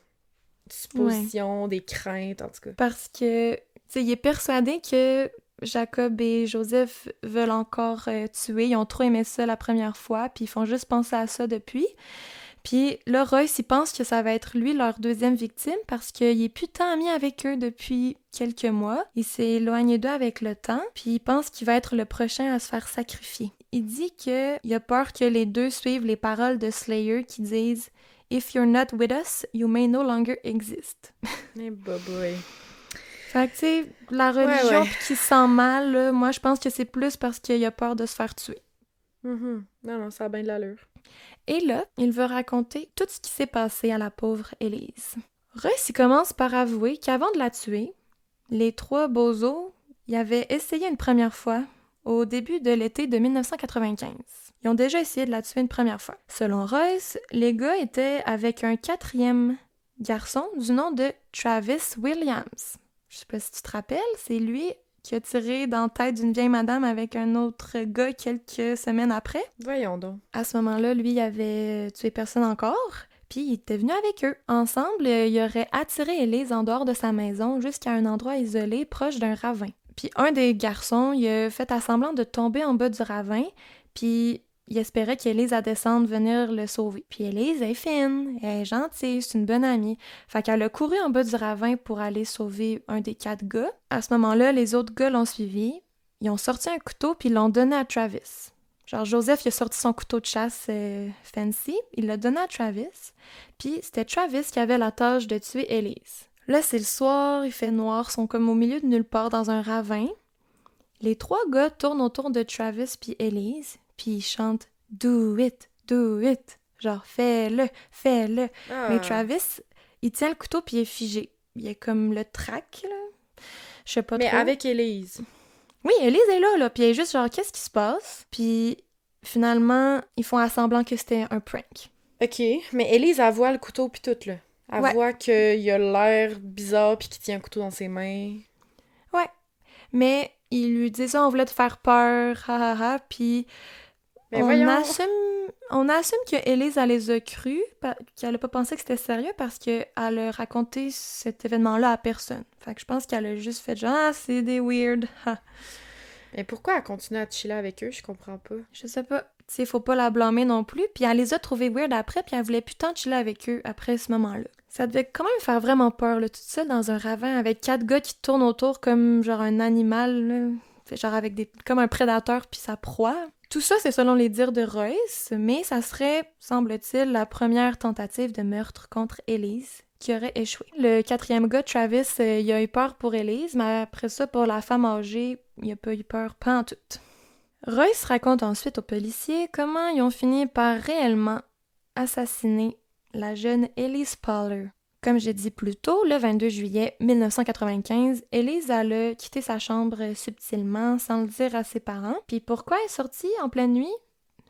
suppositions, des craintes, en tout cas. Parce que, tu sais, il est persuadé que Jacob et Joseph veulent encore tuer. Ils ont trop aimé ça la première fois, puis ils font juste penser à ça depuis. Puis là, Royce, il pense que ça va être lui leur deuxième victime parce qu'il est plus tant ami avec eux depuis quelques mois. Il s'est éloigné d'eux avec le temps, puis il pense qu'il va être le prochain à se faire sacrifier. Il dit qu'il a peur que les deux suivent les paroles de Slayer qui disent « If you're not with us, you may no longer exist ». Eh boy. Fait que, tu sais, la religion Ouais. puis qu'il se sent mal, là, moi, je pense que c'est plus parce qu'il a peur de se faire tuer. Non, ça a bien de l'allure. Et là, il veut raconter tout ce qui s'est passé à la pauvre Élise. Russ, il commence par avouer qu'avant de la tuer, les trois bozos y avaient essayé une première fois au début de l'été de 1995. Ils ont déjà essayé de la tuer une première fois. Selon Russ, les gars étaient avec un quatrième garçon du nom de Travis Williams. Je sais pas si tu te rappelles, c'est lui qui a tiré dans la tête d'une vieille madame avec un autre gars quelques semaines après. Voyons donc. À ce moment-là, lui, il avait tué personne encore, puis il était venu avec eux. Ensemble, il aurait attiré Élise en dehors de sa maison jusqu'à un endroit isolé proche d'un ravin. Puis un des garçons, il a fait semblant de tomber en bas du ravin, puis il espérait qu'Élise à descendre venir le sauver. Puis Élise, elle est fine, elle est gentille, c'est une bonne amie. Fait qu'elle a couru en bas du ravin pour aller sauver un des 4 gars. À ce moment-là, les autres gars l'ont suivi. Ils ont sorti un couteau puis ils l'ont donné à Travis. Genre, Joseph, il a sorti son couteau de chasse fancy, il l'a donné à Travis, puis c'était Travis qui avait la tâche de tuer Élise. Là, c'est le soir, il fait noir, ils sont comme au milieu de nulle part dans un ravin. Les 3 gars tournent autour de Travis puis Élise, puis ils chantent « Do it, do it ». Genre « Fais-le, fais-le ». Mais Travis, il tient le couteau puis il est figé. Il est comme le trac, là. Je sais pas trop. Mais avec Élise. Oui, Élise est là, puis elle est juste genre, qu'est-ce qui se passe? Puis finalement, ils font semblant que c'était un prank. OK, mais Élise, elle voit le couteau puis tout, là. Elle voit qu'il a l'air bizarre puis qu'il tient un couteau dans ses mains. Ouais, mais ils lui disent, on voulait te faire peur, ha ha ha, puis Mais voyons. on assume que Élise, elle les a crus, qu'elle a pas pensé que c'était sérieux parce qu'elle a raconté cet événement-là à personne. Fait que je pense qu'elle a juste fait genre, ah, c'est des weird, ha. Mais pourquoi elle continue à chiller avec eux? Je comprends pas. Je sais pas. Tu sais, faut pas la blâmer non plus. Puis elle les a trouvés weird après, puis elle voulait plus tant chiller avec eux après ce moment-là. Ça devait quand même faire vraiment peur, là, toute seule dans un ravin avec 4 gars qui tournent autour comme genre un animal, là. Fait genre avec comme un prédateur puis sa proie. Tout ça, c'est selon les dires de Royce, mais ça serait, semble-t-il, la première tentative de meurtre contre Élise qui aurait échoué. Le 4e gars, Travis, il a eu peur pour Élise, mais après ça, pour la femme âgée, il a pas eu peur pantoute. Royce raconte ensuite aux policiers comment ils ont fini par réellement assassiner la jeune Élise Poller. Comme j'ai dit plus tôt, le 22 juillet 1995, Élise a quitté sa chambre subtilement sans le dire à ses parents. Puis pourquoi elle est sortie en pleine nuit?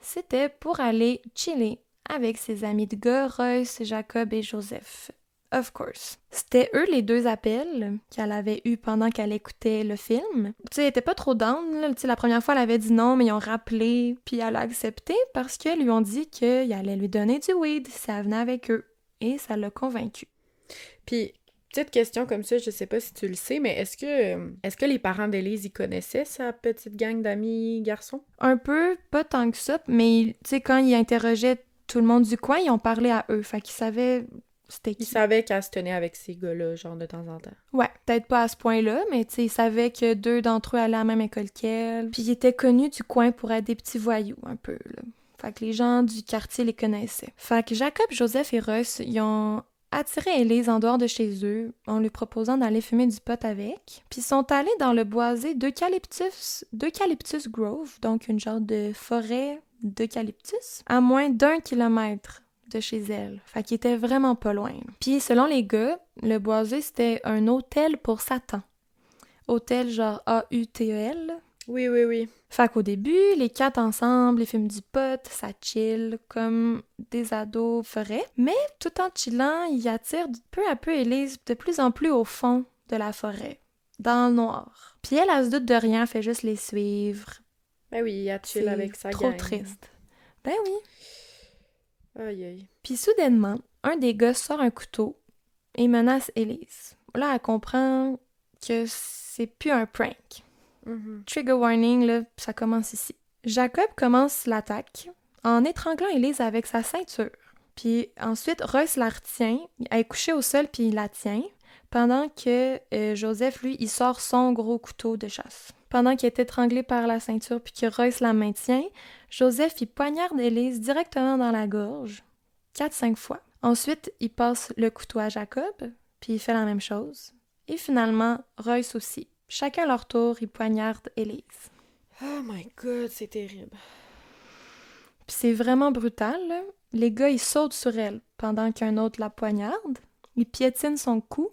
C'était pour aller chiller avec ses amis de gars, Royce, Jacob et Joseph. Of course. C'était eux les 2 appels qu'elle avait eus pendant qu'elle écoutait le film. Tu sais, elle était pas trop down, là. Tu sais, la première fois, elle avait dit non, mais ils ont rappelé, puis elle a accepté parce qu'ils lui ont dit qu'ils allaient lui donner du weed si elle venait avec eux. Et ça l'a convaincue. Puis, petite question comme ça, je sais pas si tu le sais, mais est-ce que les parents d'Élise, ils connaissaient sa petite gang d'amis garçons? Un peu, pas tant que ça, mais tu sais, quand ils interrogeaient tout le monde du coin, ils ont parlé à eux, fait qu'ils savaient c'était qui. Ils savaient qu'elle se tenait avec ces gars-là, genre de temps en temps. Ouais, peut-être pas à ce point-là, mais tu sais, ils savaient que 2 d'entre eux allaient à la même école qu'elle, puis ils étaient connus du coin pour être des petits voyous, un peu, là. Fait que les gens du quartier les connaissaient. Fait que Jacob, Joseph et Russ, ils ont attiré Élise en dehors de chez eux en lui proposant d'aller fumer du pot avec. Puis ils sont allés dans le boisé d'Eucalyptus Grove, donc une genre de forêt d'eucalyptus, à moins d'1 kilomètre de chez elle. Fait qu'il était vraiment pas loin. Puis selon les gars, le boisé c'était un hôtel pour Satan. Hôtel genre A-U-T-E-L. Oui. Fait qu'au début, les 4 ensemble, ils fument du pot, ça chill, comme des ados feraient. Mais tout en chillant, ils attirent peu à peu Élise de plus en plus au fond de la forêt, dans le noir. Puis elle se doute de rien, fait juste les suivre. Ben oui, elle chill avec sa gang. C'est trop triste. Ben oui. Aïe. Puis soudainement, un des gars sort un couteau, et menace Élise. Là, elle comprend que c'est plus un prank. Trigger warning, là, ça commence ici. Jacob commence l'attaque en étranglant Élise avec sa ceinture. Puis ensuite, Royce la retient. Elle est couchée au sol, puis il la tient. Pendant que Joseph, lui, il sort son gros couteau de chasse. Pendant qu'il est étranglé par la ceinture puis que Royce la maintient, Joseph, il poignarde Élise directement dans la gorge, 4-5 fois. Ensuite, il passe le couteau à Jacob, puis il fait la même chose. Et finalement, Royce aussi. Chacun leur tour, ils poignardent Élise. Oh my God, c'est terrible. Puis c'est vraiment brutal, là. Les gars, ils sautent sur elle pendant qu'un autre la poignarde. Ils piétinent son cou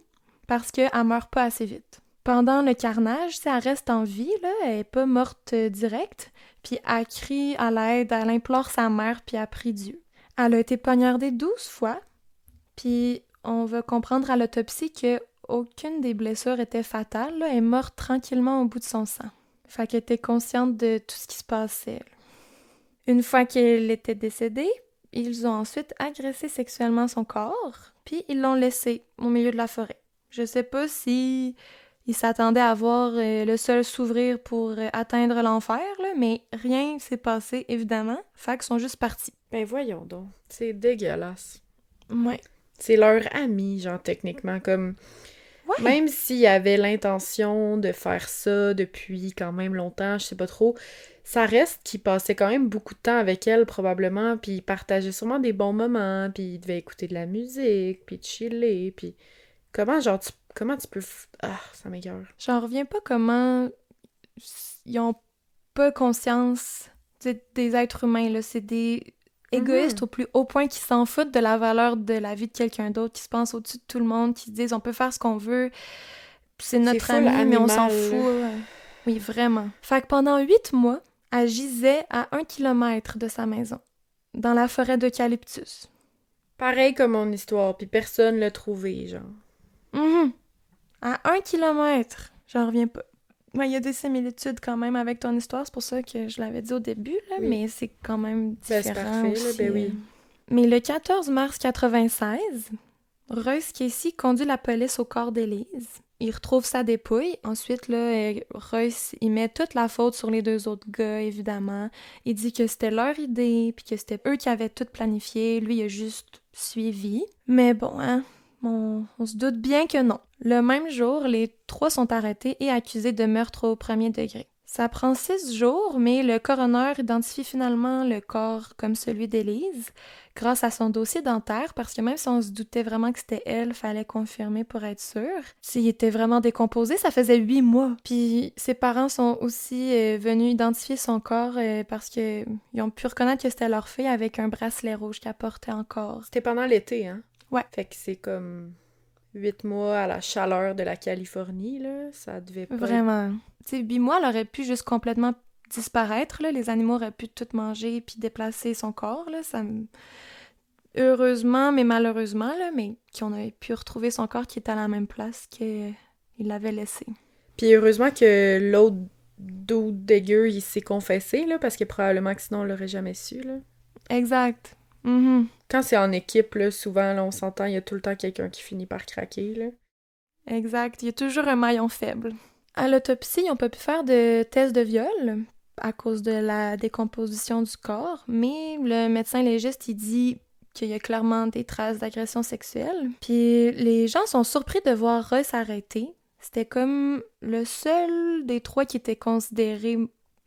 parce qu'elle meurt pas assez vite. Pendant le carnage, elle reste en vie, là, elle est pas morte direct, puis elle crie à l'aide, elle implore sa mère, puis elle prie Dieu. Elle a été poignardée 12 fois, puis on va comprendre à l'autopsie que aucune des blessures était fatale, là, elle est morte tranquillement au bout de son sang. Fait qu'elle était consciente de tout ce qui se passait. Là. Une fois qu'elle était décédée, ils ont ensuite agressé sexuellement son corps, puis ils l'ont laissé au milieu de la forêt. Je sais pas si ils s'attendaient à voir le sol s'ouvrir pour atteindre l'enfer, là, mais rien s'est passé, évidemment. Fait qu'ils sont juste partis. Ben voyons donc, c'est dégueulasse. Ouais. C'est leur ami, genre, techniquement, comme... Ouais. Même s'il avait l'intention de faire ça depuis quand même longtemps, je sais pas trop, ça reste qu'il passait quand même beaucoup de temps avec elle, probablement, puis il partageait sûrement des bons moments, puis il devait écouter de la musique, puis chiller, puis... Comment tu peux... Ah, ça m'écoeure. J'en reviens pas comment ils ont pas conscience des êtres humains, là. C'est des égoïstes au plus haut point qui s'en foutent de la valeur de la vie de quelqu'un d'autre, qui se pensent au-dessus de tout le monde, qui se disent on peut faire ce qu'on veut, c'est notre ami, mais on s'en fout. Oui, vraiment. Fait que pendant 8 mois, elle gisait à 1 kilomètre de sa maison, dans la forêt d'eucalyptus. Pareil comme mon histoire, puis personne l'a trouvé, genre. À 1 kilomètre. J'en reviens pas. Il y a des similitudes quand même avec ton histoire, c'est pour ça que je l'avais dit au début, là, oui. Mais c'est quand même différent. C'est parfait, aussi, là, ben oui. Mais le 14 mars 96, Royce Casey conduit la police au corps d'Élise. Il retrouve sa dépouille. Ensuite, là, Royce, il met toute la faute sur les 2 autres gars, évidemment. Il dit que c'était leur idée, puis que c'était eux qui avaient tout planifié. Lui, il a juste suivi. Mais bon, hein, on se doute bien que non. Le même jour, les 3 sont arrêtés et accusés de meurtre au premier degré. Ça prend 6 jours, mais le coroner identifie finalement le corps comme celui d'Élise grâce à son dossier dentaire, parce que même si on se doutait vraiment que c'était elle, fallait confirmer pour être sûr. S'il était vraiment décomposé, ça faisait 8 mois. Puis ses parents sont aussi venus identifier son corps parce qu'ils ont pu reconnaître que c'était leur fille avec un bracelet rouge qu'elle portait encore. C'était pendant l'été, hein? Ouais. Fait que c'est comme 8 mois à la chaleur de la Californie, là. Ça devait pas Vraiment. Tu sais, 8 mois, elle aurait pu juste complètement disparaître, là. Les animaux auraient pu tout manger puis déplacer son corps, là. Heureusement, mais malheureusement, là, mais qu'on avait pu retrouver son corps qui était à la même place qu'il l'avait laissé. Puis heureusement que l'autre dude dégueu, il s'est confessé, là, parce que probablement que sinon on l'aurait jamais su, là. Exact. Quand c'est en équipe, là, souvent, là, on s'entend, il y a tout le temps quelqu'un qui finit par craquer, là. Exact. Il y a toujours un maillon faible. À l'autopsie, ils n'ont pas pu faire de test de viol à cause de la décomposition du corps, mais le médecin légiste, il dit qu'il y a clairement des traces d'agression sexuelle. Puis les gens sont surpris de voir Royce arrêté. C'était comme le seul des 3 qui était considéré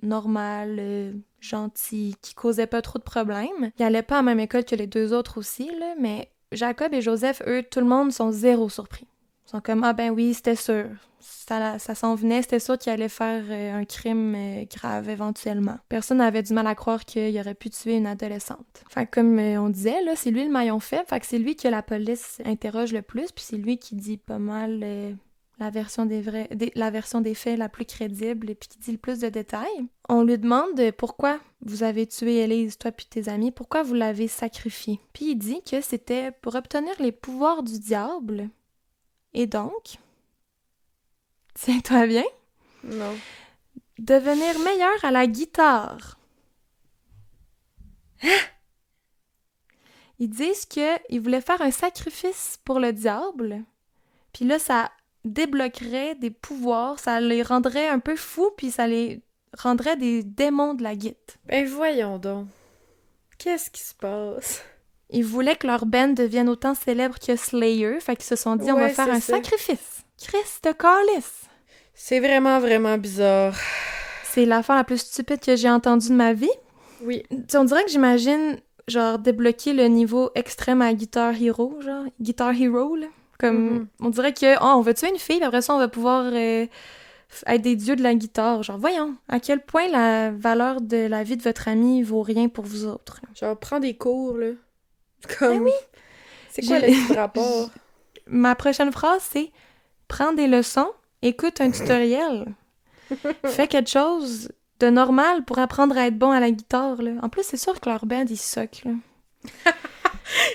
normal, gentil, qui causait pas trop de problèmes. Il allait pas à la même école que les 2 autres aussi, là, mais Jacob et Joseph, eux, tout le monde sont zéro surpris. Ils sont comme « Ah ben oui, c'était sûr. Ça s'en venait, c'était sûr qu'il allait faire un crime grave éventuellement. » Personne n'avait du mal à croire qu'il aurait pu tuer une adolescente. Fait que comme on disait, là, c'est lui le maillon faible, fait que c'est lui que la police interroge le plus, puis c'est lui qui dit pas mal la version des faits la plus crédible et puis qui dit le plus de détails. On lui demande pourquoi vous avez tué Élise, toi puis tes amis, pourquoi vous l'avez sacrifiée. Puis il dit que c'était pour obtenir les pouvoirs du diable. Et donc, tiens-toi bien, Non. devenir meilleur à la guitare. Ils disent qu'ils voulaient faire un sacrifice pour le diable, puis là, ça débloquerait des pouvoirs, ça les rendrait un peu fous, puis ça les rendrait des démons de la guite. Ben voyons donc. Qu'est-ce qui se passe? Ils voulaient que leur band devienne autant célèbre que Slayer, fait qu'ils se sont dit, on va faire un sacrifice. Christ de calice! C'est vraiment, vraiment bizarre. C'est l'affaire la plus stupide que j'ai entendue de ma vie. Oui. T'sais, on dirait que j'imagine, genre, débloquer le niveau extrême à Guitar Hero, genre, Guitar Hero, là. Comme, on dirait que, oh, on va tuer une fille, puis après ça, on va pouvoir être des dieux de la guitare. Genre, voyons, à quel point la valeur de la vie de votre ami vaut rien pour vous autres. Genre, prends des cours, là. Comme... Ben oui! C'est quoi le rapport? Ma prochaine phrase, c'est « Prends des leçons, écoute un tutoriel. Fais quelque chose de normal pour apprendre à être bon à la guitare. » là. En plus, c'est sûr que leur band, ils suck, là.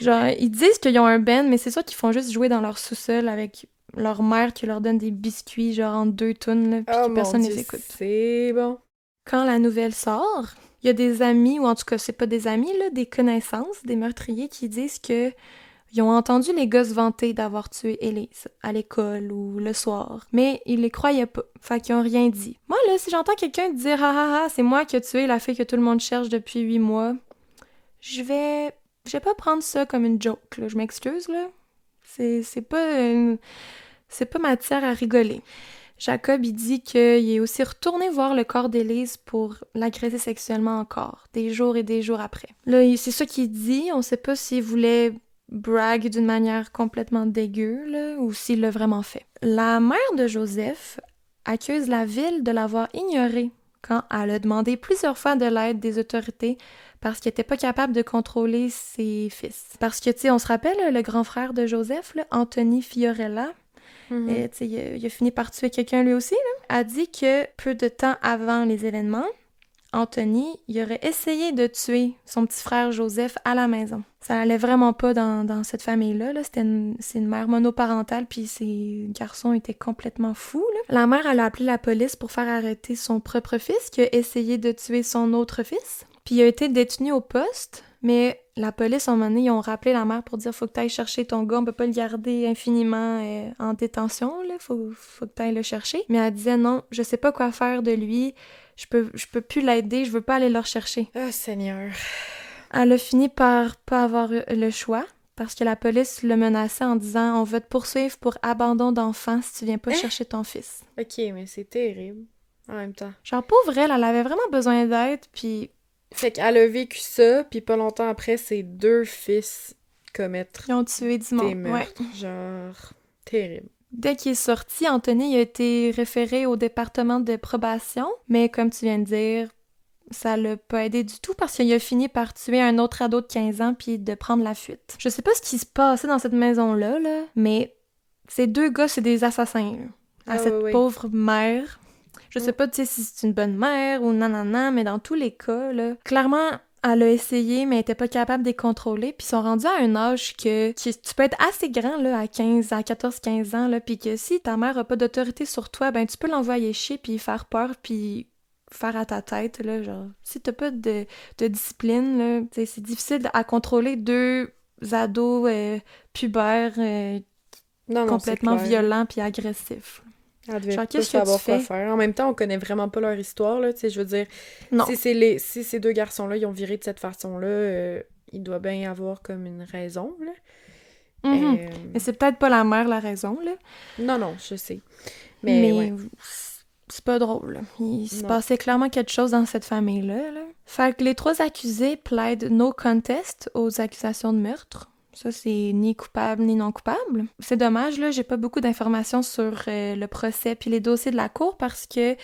Genre, ils disent qu'ils ont un band, mais c'est sûr qu'ils font juste jouer dans leur sous-sol avec leur mère qui leur donne des biscuits, genre en 2 tunes, là, puis que personne les écoute. C'est bon. Quand la nouvelle sort, il y a des amis, ou en tout cas, c'est pas des amis, là, des connaissances, des meurtriers qui disent que ils ont entendu les gars se vanter d'avoir tué Elise à l'école ou le soir, mais ils les croyaient pas, fait qu'ils ont rien dit. Moi, là, si j'entends quelqu'un dire « Ah ah ah, c'est moi qui ai tué la fille que tout le monde cherche depuis 8 mois », je vais pas prendre ça comme une joke, là. Je m'excuse, là. C'est pas matière à rigoler. Jacob, il dit qu'il est aussi retourné voir le corps d'Élise pour l'agresser sexuellement encore, des jours et des jours après. Là, c'est ça qu'il dit. On sait pas s'il voulait brag d'une manière complètement dégueu, là, ou s'il l'a vraiment fait. La mère de Joseph accuse la ville de l'avoir ignoré quand elle a demandé plusieurs fois de l'aide des autorités parce qu'elle était pas capable de contrôler ses fils. Parce que, tu sais, on se rappelle, le grand frère de Joseph, là, Anthony Fiorella, il a fini par tuer quelqu'un lui aussi, là, a dit que peu de temps avant les événements, Anthony, il aurait essayé de tuer son petit frère Joseph à la maison. Ça allait vraiment pas dans cette famille-là. Là. C'est une mère monoparentale, puis ses garçons étaient complètement fous. Là. La mère, elle a appelé la police pour faire arrêter son propre fils, qui a essayé de tuer son autre fils. Puis il a été détenu au poste, mais la police, à un moment donné, ils ont rappelé la mère pour dire « Faut que tu ailles chercher ton gars, on peut pas le garder infiniment en détention, là. Faut que tu ailles le chercher. » Mais elle disait « Non, je sais pas quoi faire de lui. Je peux plus l'aider, je veux pas aller le rechercher. » Oh Seigneur. Elle a fini par pas avoir le choix, parce que la police le menaçait en disant « On va te poursuivre pour abandon d'enfant si tu viens pas chercher ton fils. » Ok, mais c'est terrible, en même temps. Genre, pauvre elle avait vraiment besoin d'aide, puis... Fait qu'elle a vécu ça, puis pas longtemps après, ses 2 fils commettent Ils ont tué du des monde, meurtres. Genre, terrible. Dès qu'il est sorti, Anthony a été référé au département de probation, mais comme tu viens de dire, ça l'a pas aidé du tout parce qu'il a fini par tuer un autre ado de 15 ans puis de prendre la fuite. Je sais pas ce qui se passait dans cette maison-là, là, mais ces 2 gars, c'est des assassins, là, à cette pauvre mère. Je sais pas, tu sais, si c'est une bonne mère ou nanana, mais dans tous les cas, là, clairement, elle a essayé, mais elle était pas capable de les contrôler, puis ils sont rendus à un âge que tu peux être assez grand, là, à 14-15 ans, là, puis que si ta mère a pas d'autorité sur toi, ben tu peux l'envoyer chier, puis faire peur, puis faire à ta tête, là, genre, si t'as pas de discipline, là, tu sais, c'est difficile à contrôler 2 ados pubères complètement violents puis agressifs. Elle devait pas savoir quoi faire. En même temps, on connaît vraiment pas leur histoire, là, tu sais, je veux dire, si ces 2 garçons-là, ils ont viré de cette façon-là, il doit bien y avoir comme une raison, là. Mais c'est peut-être pas la mère la raison, là. Non, je sais. Mais ouais. C'est pas drôle, là. Il se passait clairement quelque chose dans cette famille-là, là. Fait que les 3 accusés plaident no contest aux accusations de meurtre. Ça, c'est ni coupable ni non coupable. C'est dommage, là, j'ai pas beaucoup d'informations sur le procès puis les dossiers de la cour parce que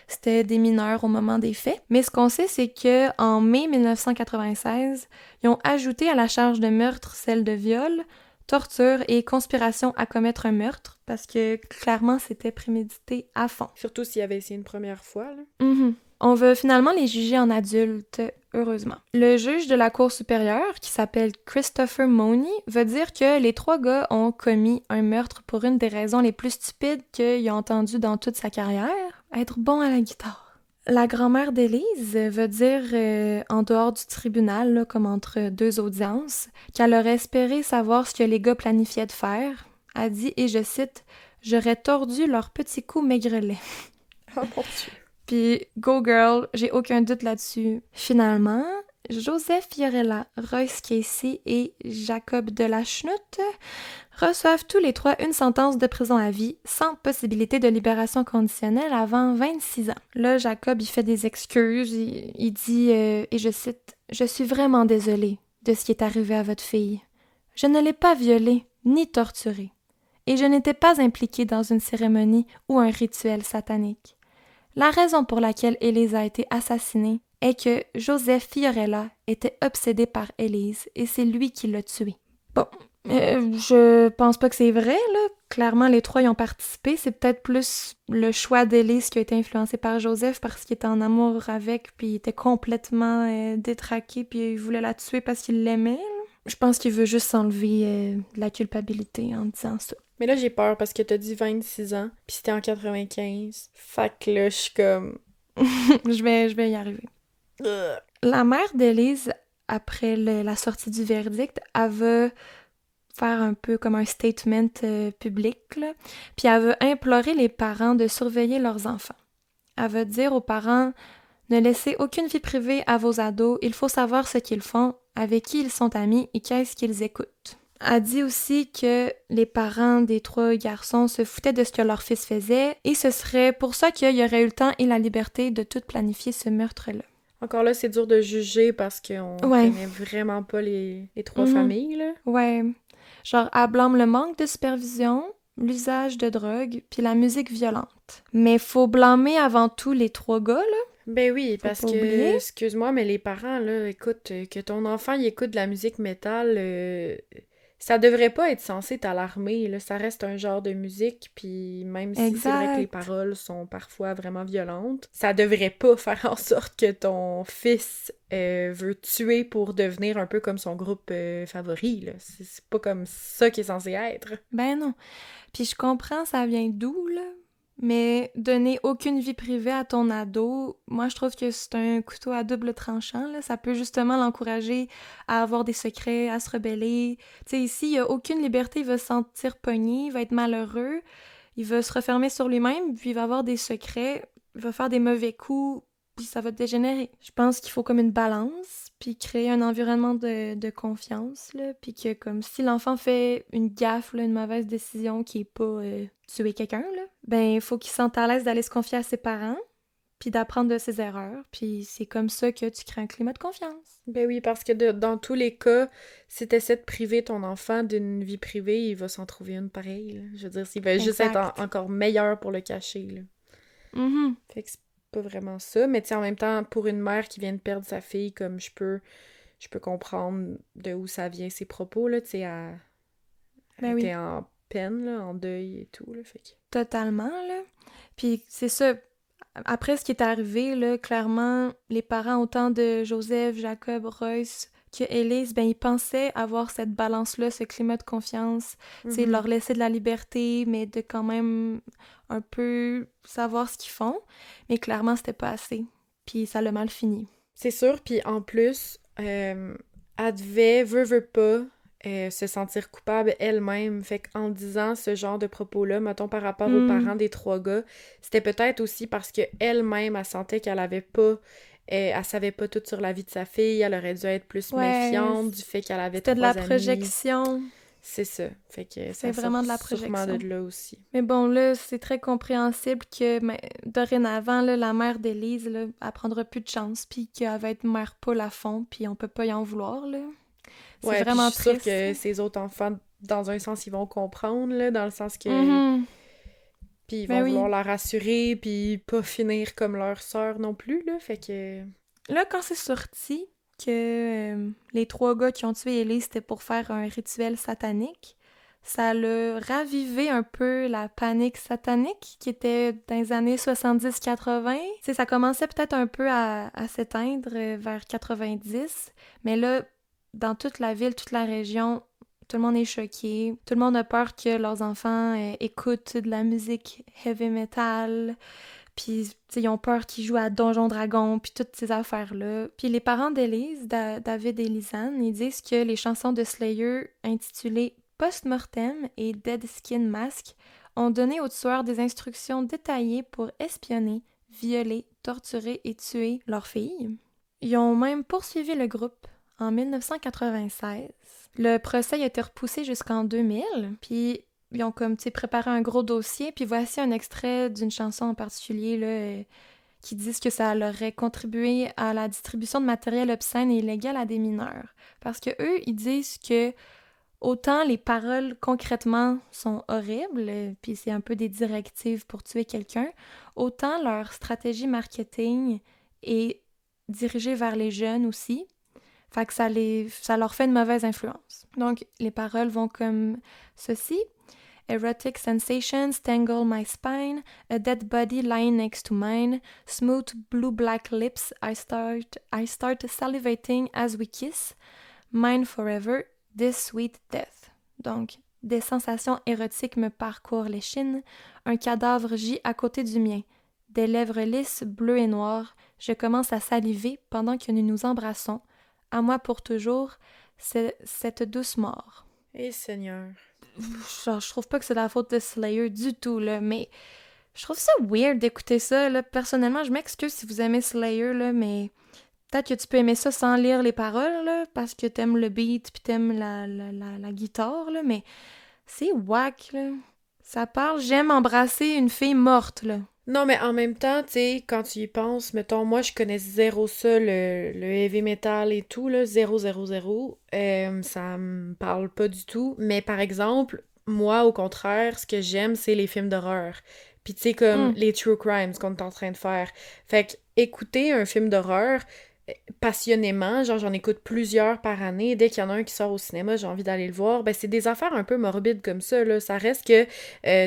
c'était des mineurs au moment des faits. Mais ce qu'on sait, c'est que en mai 1996, ils ont ajouté à la charge de meurtre celle de viol, torture et conspiration à commettre un meurtre parce que clairement, c'était prémédité à fond. Surtout s'il avait essayé une première fois, là. On va finalement les juger en adultes, heureusement. Le juge de la Cour supérieure, qui s'appelle Christopher Money, va dire que les 3 gars ont commis un meurtre pour une des raisons les plus stupides qu'il a entendues dans toute sa carrière, être bon à la guitare. La grand-mère d'Élise veut dire, en dehors du tribunal, là, comme entre deux audiences, qu'elle aurait espéré savoir ce que les gars planifiaient de faire. Elle dit, et je cite, j'aurais tordu leur petit cou maigrelet. Oh mon Dieu. Puis, go girl, j'ai aucun doute là-dessus. Finalement, Joseph Fiorella, Royce Casey et Jacob de la Chenoute reçoivent tous les trois une sentence de prison à vie, sans possibilité de libération conditionnelle avant 26 ans. Là, Jacob, il fait des excuses, il dit, et je cite, « Je suis vraiment désolé de ce qui est arrivé à votre fille. Je ne l'ai pas violée ni torturée, et je n'étais pas impliqué dans une cérémonie ou un rituel satanique. La raison pour laquelle Élise a été assassinée est que Joseph Fiorella était obsédé par Élise et c'est lui qui l'a tuée. » Bon, je pense pas que c'est vrai, là. Clairement, les trois y ont participé. C'est peut-être plus le choix d'Élise qui a été influencé par Joseph parce qu'il était en amour avec, puis il était complètement détraqué, puis il voulait la tuer parce qu'il l'aimait, là. Je pense qu'il veut juste s'enlever de la culpabilité en disant ça. Mais là, j'ai peur parce que t'as dit 26 ans, puis c'était en 95. Fait que là, je suis comme... je vais y arriver. La mère d'Élise, après la sortie du verdict, elle veut faire un peu comme un statement public, là. Puis elle veut implorer les parents de surveiller leurs enfants. Elle veut dire aux parents, ne laissez aucune vie privée à vos ados, il faut savoir ce qu'ils font, avec qui ils sont amis et qu'est-ce qu'ils écoutent. Elle dit aussi que les parents des trois garçons se foutaient de ce que leur fils faisait et ce serait pour ça qu'il y aurait eu le temps et la liberté de tout planifier ce meurtre-là. Encore là, c'est dur de juger parce qu'on connaît vraiment pas les trois familles, là. Ouais. Genre, elle blâme le manque de supervision, l'usage de drogue, puis la musique violente. Mais faut blâmer avant tout les trois gars, là. Ben oui, Faut parce pas que, oublier. excuse-moi, mais les parents, là, écoute, que ton enfant, il écoute de la musique métal, ça devrait pas être censé t'alarmer, là. Ça reste un genre de musique, puis même si c'est vrai que les Exact. paroles sont parfois vraiment violentes, ça devrait pas faire en sorte que ton fils veut tuer pour devenir un peu comme son groupe favori, là. C'est pas comme ça qui est censé être. Ben non. Puis je comprends, ça vient d'où, là. Mais donner aucune vie privée à ton ado, moi je trouve que c'est un couteau à double tranchant, là. Ça peut justement l'encourager à avoir des secrets, à se rebeller. Tu sais, ici, il n'y a aucune liberté, il va se sentir pogné, il va être malheureux, il va se refermer sur lui-même, puis il va avoir des secrets, il va faire des mauvais coups, puis ça va dégénérer. Je pense qu'il faut comme une balance, puis créer un environnement de confiance, là, puis que comme si l'enfant fait une gaffe, là, une mauvaise décision qui est pas tuer quelqu'un, là, ben il faut qu'il se sente à l'aise d'aller se confier à ses parents, puis d'apprendre de ses erreurs, puis c'est comme ça que tu crées un climat de confiance. Ben oui, parce que dans tous les cas, si t'essaies de priver ton enfant d'une vie privée, il va s'en trouver une pareille, là. Je veux dire, il va juste être Exact. encore meilleur pour le cacher, là. Mhm. Fait que c'est pas vraiment ça. Mais tu sais, en même temps, pour une mère qui vient de perdre sa fille, comme je peux comprendre de où ça vient ses propos, là. Tu sais, elle Ben oui, était en peine, là, en deuil et tout, là. Fait que... totalement, là. Puis c'est ça, après ce qui est arrivé, là, clairement, les parents, autant de Joseph, Jacob, Royce que Élise, ben, ils pensaient avoir cette balance-là, ce climat de confiance, c'est Mhm. leur laisser de la liberté, mais de quand même un peu savoir ce qu'ils font. Mais clairement, c'était pas assez. Puis ça l'a mal fini. C'est sûr, puis en plus, elle devait, veut pas, se sentir coupable elle-même. Fait qu'en disant ce genre de propos-là, mettons par rapport aux Hmm, parents des trois gars, c'était peut-être aussi parce que elle-même, elle sentait qu'elle avait pas, elle savait pas tout sur la vie de sa fille, elle aurait dû être plus ouais, méfiante du fait qu'elle avait c'était de la trois amis. projection. C'est ça. Fait que C'est ça sort vraiment de la sûrement de projection. là aussi. Mais bon, là, c'est très compréhensible que dorénavant, là, la mère d'Élise, là, elle prendra plus de chance, puis qu'elle va être mère poule à fond, puis on peut pas y en vouloir, là. C'est Ouais, puis je vraiment suis sûre triste. que ces autres enfants, dans un sens, ils vont comprendre, là, dans le sens que Mhm. puis ils Ben vont vouloir oui. la rassurer, puis pas finir comme leur sœur non plus, là. Fait que... Là, quand c'est sorti que les trois gars qui ont tué Élise, c'était pour faire un rituel satanique, ça l'a ravivé un peu la panique satanique qui était dans les années 70-80. Tu sais, ça commençait peut-être un peu à s'éteindre vers 90, mais là, dans toute la ville, toute la région, tout le monde est choqué. Tout le monde a peur que leurs enfants écoutent de la musique heavy metal, Puis, tu sais, ils ont peur qu'ils jouent à Donjon Dragon, puis toutes ces affaires-là. Puis les parents d'Elise, David et Lisanne, ils disent que les chansons de Slayer intitulées Post-Mortem et Dead Skin Mask ont donné aux tueurs des instructions détaillées pour espionner, violer, torturer et tuer leur fille. Ils ont même poursuivi le groupe en 1996. Le procès a été repoussé jusqu'en 2000, puis ils ont comme, tu sais, préparé un gros dossier, puis voici un extrait d'une chanson en particulier, là, qui disent que ça leur aurait contribué à la distribution de matériel obscène et illégal à des mineurs. Parce que eux, ils disent que autant les paroles concrètement sont horribles, puis c'est un peu des directives pour tuer quelqu'un, autant leur stratégie marketing est dirigée vers les jeunes aussi. Fait que ça leur fait une mauvaise influence. Donc, les paroles vont comme ceci. Erotic sensations tangle my spine, a dead body lying next to mine, smooth blue-black lips, I start salivating as we kiss, mine forever, this sweet death. Donc, des sensations érotiques me parcourent l'échine, un cadavre gît à côté du mien. Des lèvres lisses, bleues et noires, je commence à saliver pendant que nous nous embrassons. À moi pour toujours, c'est cette douce mort. Eh Seigneur. Genre, je trouve pas que c'est la faute de Slayer du tout, là, mais je trouve ça weird d'écouter ça, là. Personnellement, je m'excuse si vous aimez Slayer, là, mais peut-être que tu peux aimer ça sans lire les paroles, là, parce que t'aimes le beat pis t'aimes la guitare, là, mais c'est whack, là. Ça parle « J'aime embrasser une fille morte », là. Non, mais en même temps, tu sais, quand tu y penses, mettons, moi, je connais zéro ça, le heavy metal et tout, là, zéro, zéro, zéro. Ça me parle pas du tout. Mais par exemple, moi, au contraire, ce que j'aime, c'est les films d'horreur. Puis tu sais, comme les true crimes qu'on est en train de faire. Fait que écouter un film d'horreur passionnément, genre j'en écoute plusieurs par année, dès qu'il y en a un qui sort au cinéma, j'ai envie d'aller le voir, ben c'est des affaires un peu morbides comme ça, là, ça reste que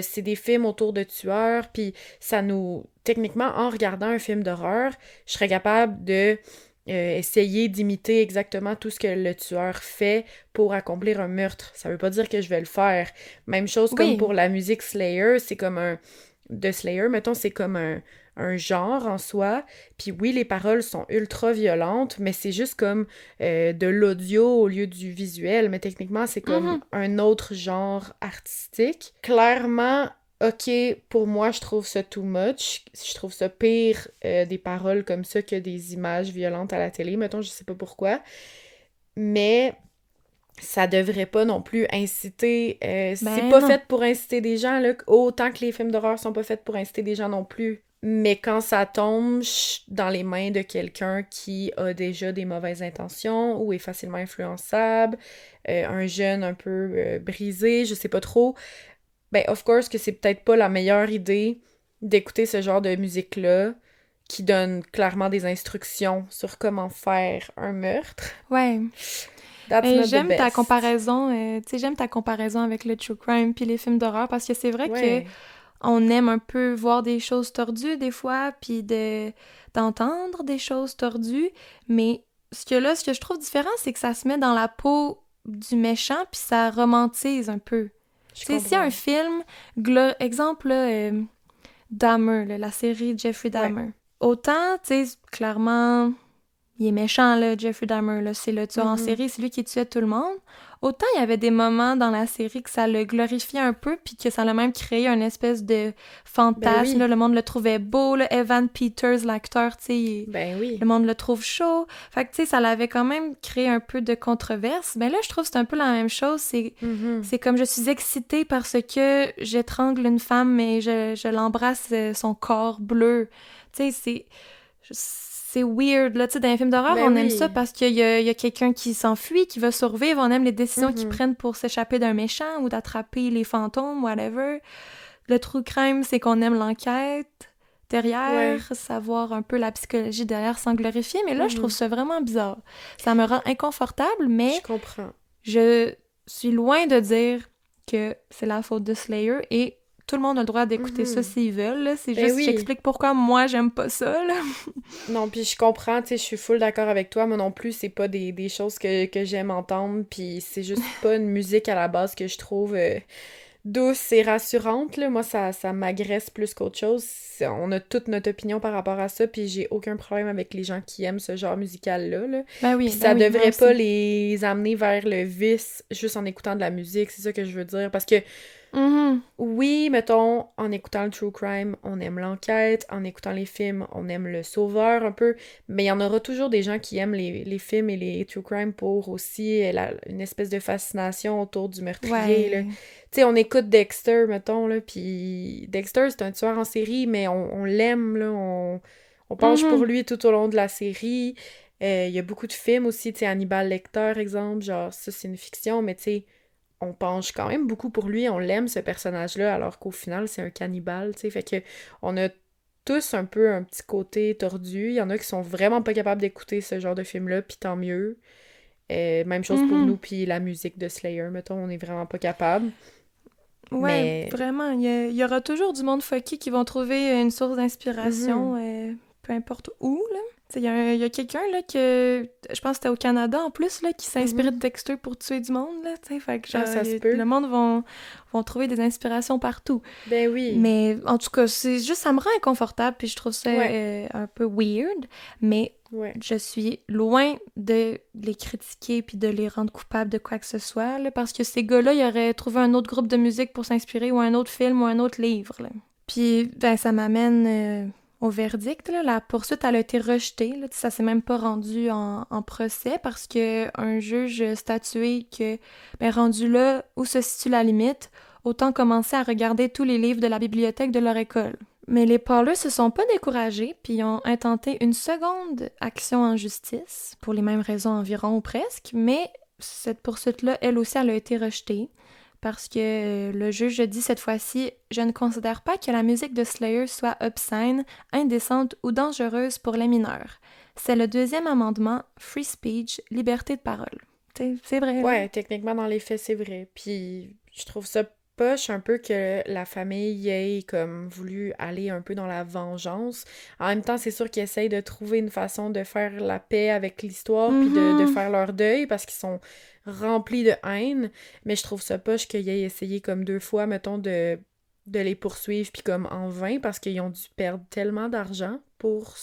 c'est des films autour de tueurs, puis ça nous, techniquement, en regardant un film d'horreur, je serais capable de essayer d'imiter exactement tout ce que le tueur fait pour accomplir un meurtre. Ça veut pas dire que je vais le faire. Même chose comme pour la musique Slayer, c'est comme de Slayer, mettons, c'est comme un genre en soi. Puis oui, les paroles sont ultra violentes, mais c'est juste comme de l'audio au lieu du visuel. Mais techniquement, c'est comme un autre genre artistique. Clairement, ok, pour moi, je trouve ça too much. Je trouve ça pire des paroles comme ça que des images violentes à la télé. Mettons, je sais pas pourquoi. Mais ça devrait pas non plus inciter... c'est pas fait pour inciter des gens, là, autant que les films d'horreur sont pas faits pour inciter des gens non plus. Mais quand ça tombe dans les mains de quelqu'un qui a déjà des mauvaises intentions ou est facilement influençable, un jeune un peu brisé, je sais pas trop, ben of course que c'est peut-être pas la meilleure idée d'écouter ce genre de musique-là qui donne clairement des instructions sur comment faire un meurtre. Ouais. J'aime ta comparaison, j'aime ta comparaison avec le true crime puis les films d'horreur parce que c'est vrai que on aime un peu voir des choses tordues des fois puis d'entendre des choses tordues, mais ce que je trouve différent, c'est que ça se met dans la peau du méchant puis ça romantise un peu. Tu sais, si un film, exemple là, Dahmer, là, la série Jeffrey Dahmer, autant, tu sais, clairement il est méchant, là, Jeffrey Dahmer, là, c'est le tueur en série, c'est lui qui tuait tout le monde. Autant il y avait des moments dans la série que ça le glorifiait un peu, puis que ça l'a même créé une espèce de fantasme, là, le monde le trouvait beau, là, Evan Peters, l'acteur, tu sais, le monde le trouve chaud. Fait que, tu sais, ça l'avait quand même créé un peu de controverse. Ben là, je trouve que c'est un peu la même chose, c'est comme je suis excitée parce que j'étrangle une femme, mais je l'embrasse son corps bleu. Tu sais, c'est weird, là, tu sais, dans les films d'horreur, on aime ça parce qu'il y a quelqu'un qui s'enfuit, qui va survivre, on aime les décisions qu'ils prennent pour s'échapper d'un méchant ou d'attraper les fantômes, whatever. Le true crime, c'est qu'on aime l'enquête derrière, savoir un peu la psychologie derrière sans glorifier, mais là, je trouve ça vraiment bizarre. Ça me rend inconfortable, mais... Je comprends. Je suis loin de dire que c'est la faute de Slayer et tout le monde a le droit d'écouter ça s'ils veulent, là. C'est juste que j'explique pourquoi moi, j'aime pas ça, là. Non, puis je comprends, tu sais, je suis full d'accord avec toi. Moi non plus, c'est pas des choses que j'aime entendre, puis c'est juste pas une musique à la base que je trouve douce et rassurante, là. Moi, ça m'agresse plus qu'autre chose. On a toute notre opinion par rapport à ça, puis j'ai aucun problème avec les gens qui aiment ce genre musical-là, là. Puis ça ben moi devrait pas aussi. les amener vers le vice juste en écoutant de la musique, c'est ça que je veux dire. Parce que Mhm. oui, mettons, en écoutant le true crime, on aime l'enquête, en écoutant les films, on aime le sauveur un peu, mais il y en aura toujours des gens qui aiment les films et les true crime pour aussi une espèce de fascination autour du meurtrier, là. Tu Ouais. sais, on écoute Dexter, mettons, là, puis Dexter, c'est un tueur en série, mais on l'aime, là, on penche pour Mhm. lui tout au long de la série. Il y a beaucoup de films aussi, tu sais, Hannibal Lecter, exemple, genre, ça, c'est une fiction, mais tu sais, on penche quand même beaucoup pour lui, on l'aime ce personnage-là, alors qu'au final, c'est un cannibale, tu sais. Fait que on a tous un peu un petit côté tordu. Il y en a qui sont vraiment pas capables d'écouter ce genre de film-là, puis tant mieux. Même chose pour nous, Mhm. puis la musique de Slayer, mettons, on est vraiment pas capable. Ouais, Mais. vraiment, il y aura toujours du monde fucké qui vont trouver une source Mhm. d'inspiration, peu importe où, là. Tu sais, il y a quelqu'un, là, que, je pense que c'était au Canada, en plus, là, qui s'est inspiré Mhm. de Dexter pour tuer du monde, là, tu sais, fait que, Ah, genre, ça se peut. le monde vont trouver des inspirations partout. Ben oui. Mais, en tout cas, c'est juste, ça me rend inconfortable, puis je trouve ça Ouais. un peu weird, mais Ouais. je suis loin de les critiquer puis de les rendre coupables de quoi que ce soit, là, parce que ces gars-là, ils auraient trouvé un autre groupe de musique pour s'inspirer ou un autre film ou un autre livre, là. Puis, ben, ça m'amène au verdict, là. La poursuite, elle a été rejetée, là. Ça s'est même pas rendu en procès parce que un juge a statué que, ben, rendu là où se situe la limite, autant commencer à regarder tous les livres de la bibliothèque de leur école. Mais les parleurs se sont pas découragés, puis ils ont intenté une seconde action en justice, pour les mêmes raisons environ ou presque, mais cette poursuite-là, elle aussi, elle a été rejetée, parce que le juge a dit cette fois-ci, je ne considère pas que la musique de Slayer soit obscène, indécente ou dangereuse pour les mineurs. C'est le deuxième amendement, free speech, liberté de parole. C'est vrai, là. Ouais, techniquement, dans les faits, c'est vrai. Puis, je trouve ça poche un peu que la famille ait comme voulu aller un peu dans la vengeance. En même temps, c'est sûr qu'ils essayent de trouver une façon de faire la paix avec l'histoire puis de Mhm. faire leur deuil parce qu'ils sont remplis de haine. Mais je trouve ça poche qu'ils aient essayé comme 2 fois, mettons, de les poursuivre puis comme en vain parce qu'ils ont dû perdre tellement d'argent pour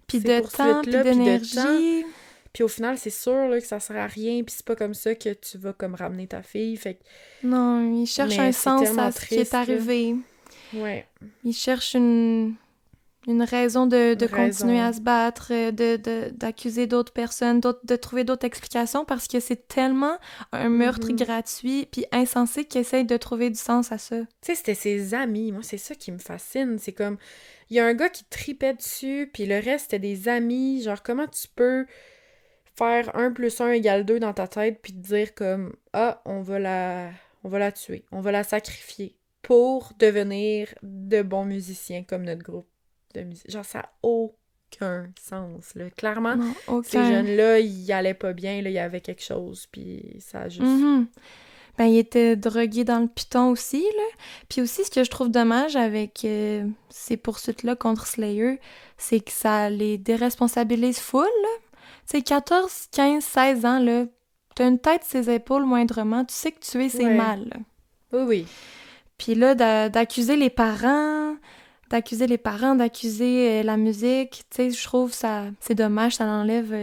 Puis ces de temps, puis poursuites-là puis de temps. d'énergie. Puis au final, c'est sûr là, que ça sert à rien, puis c'est pas comme ça que tu vas comme ramener ta fille. Fait que... Non, il cherche un Mais c'est sens tellement à ce qui est triste, là. arrivé. Ouais, Il cherche une raison une de continuer à raison. se battre, d'accuser d'autres personnes, de trouver d'autres explications parce que c'est tellement un meurtre Mhm. gratuit puis insensé qu'il essaye de trouver du sens à ça. Tu sais, c'était ses amis. Moi, c'est ça qui me fascine. C'est comme, il y a un gars qui tripait dessus, puis le reste, c'était des amis. Genre, comment tu peux faire 1 + 1 = 2 dans ta tête, puis te dire comme, ah, on va la tuer, on va la sacrifier pour devenir de bons musiciens comme notre groupe de musique. Genre, ça n'a aucun sens, là. Clairement, Non, ces aucun. jeunes-là, ils allaient pas bien, là, il y avait quelque chose, puis ça a juste... Mhm. Ben, il était drogué dans le piton aussi, là. Puis aussi, ce que je trouve dommage avec ces poursuites-là contre Slayer, c'est que ça les déresponsabilise full, là. Tu sais, 14, 15, 16 ans, là, t'as une tête sur ses épaules moindrement, tu sais que tuer, c'est Ouais, mal, là. oui, oui, Puis là, d'accuser les parents, d'accuser la musique, tu sais, je trouve ça, c'est dommage, ça enlève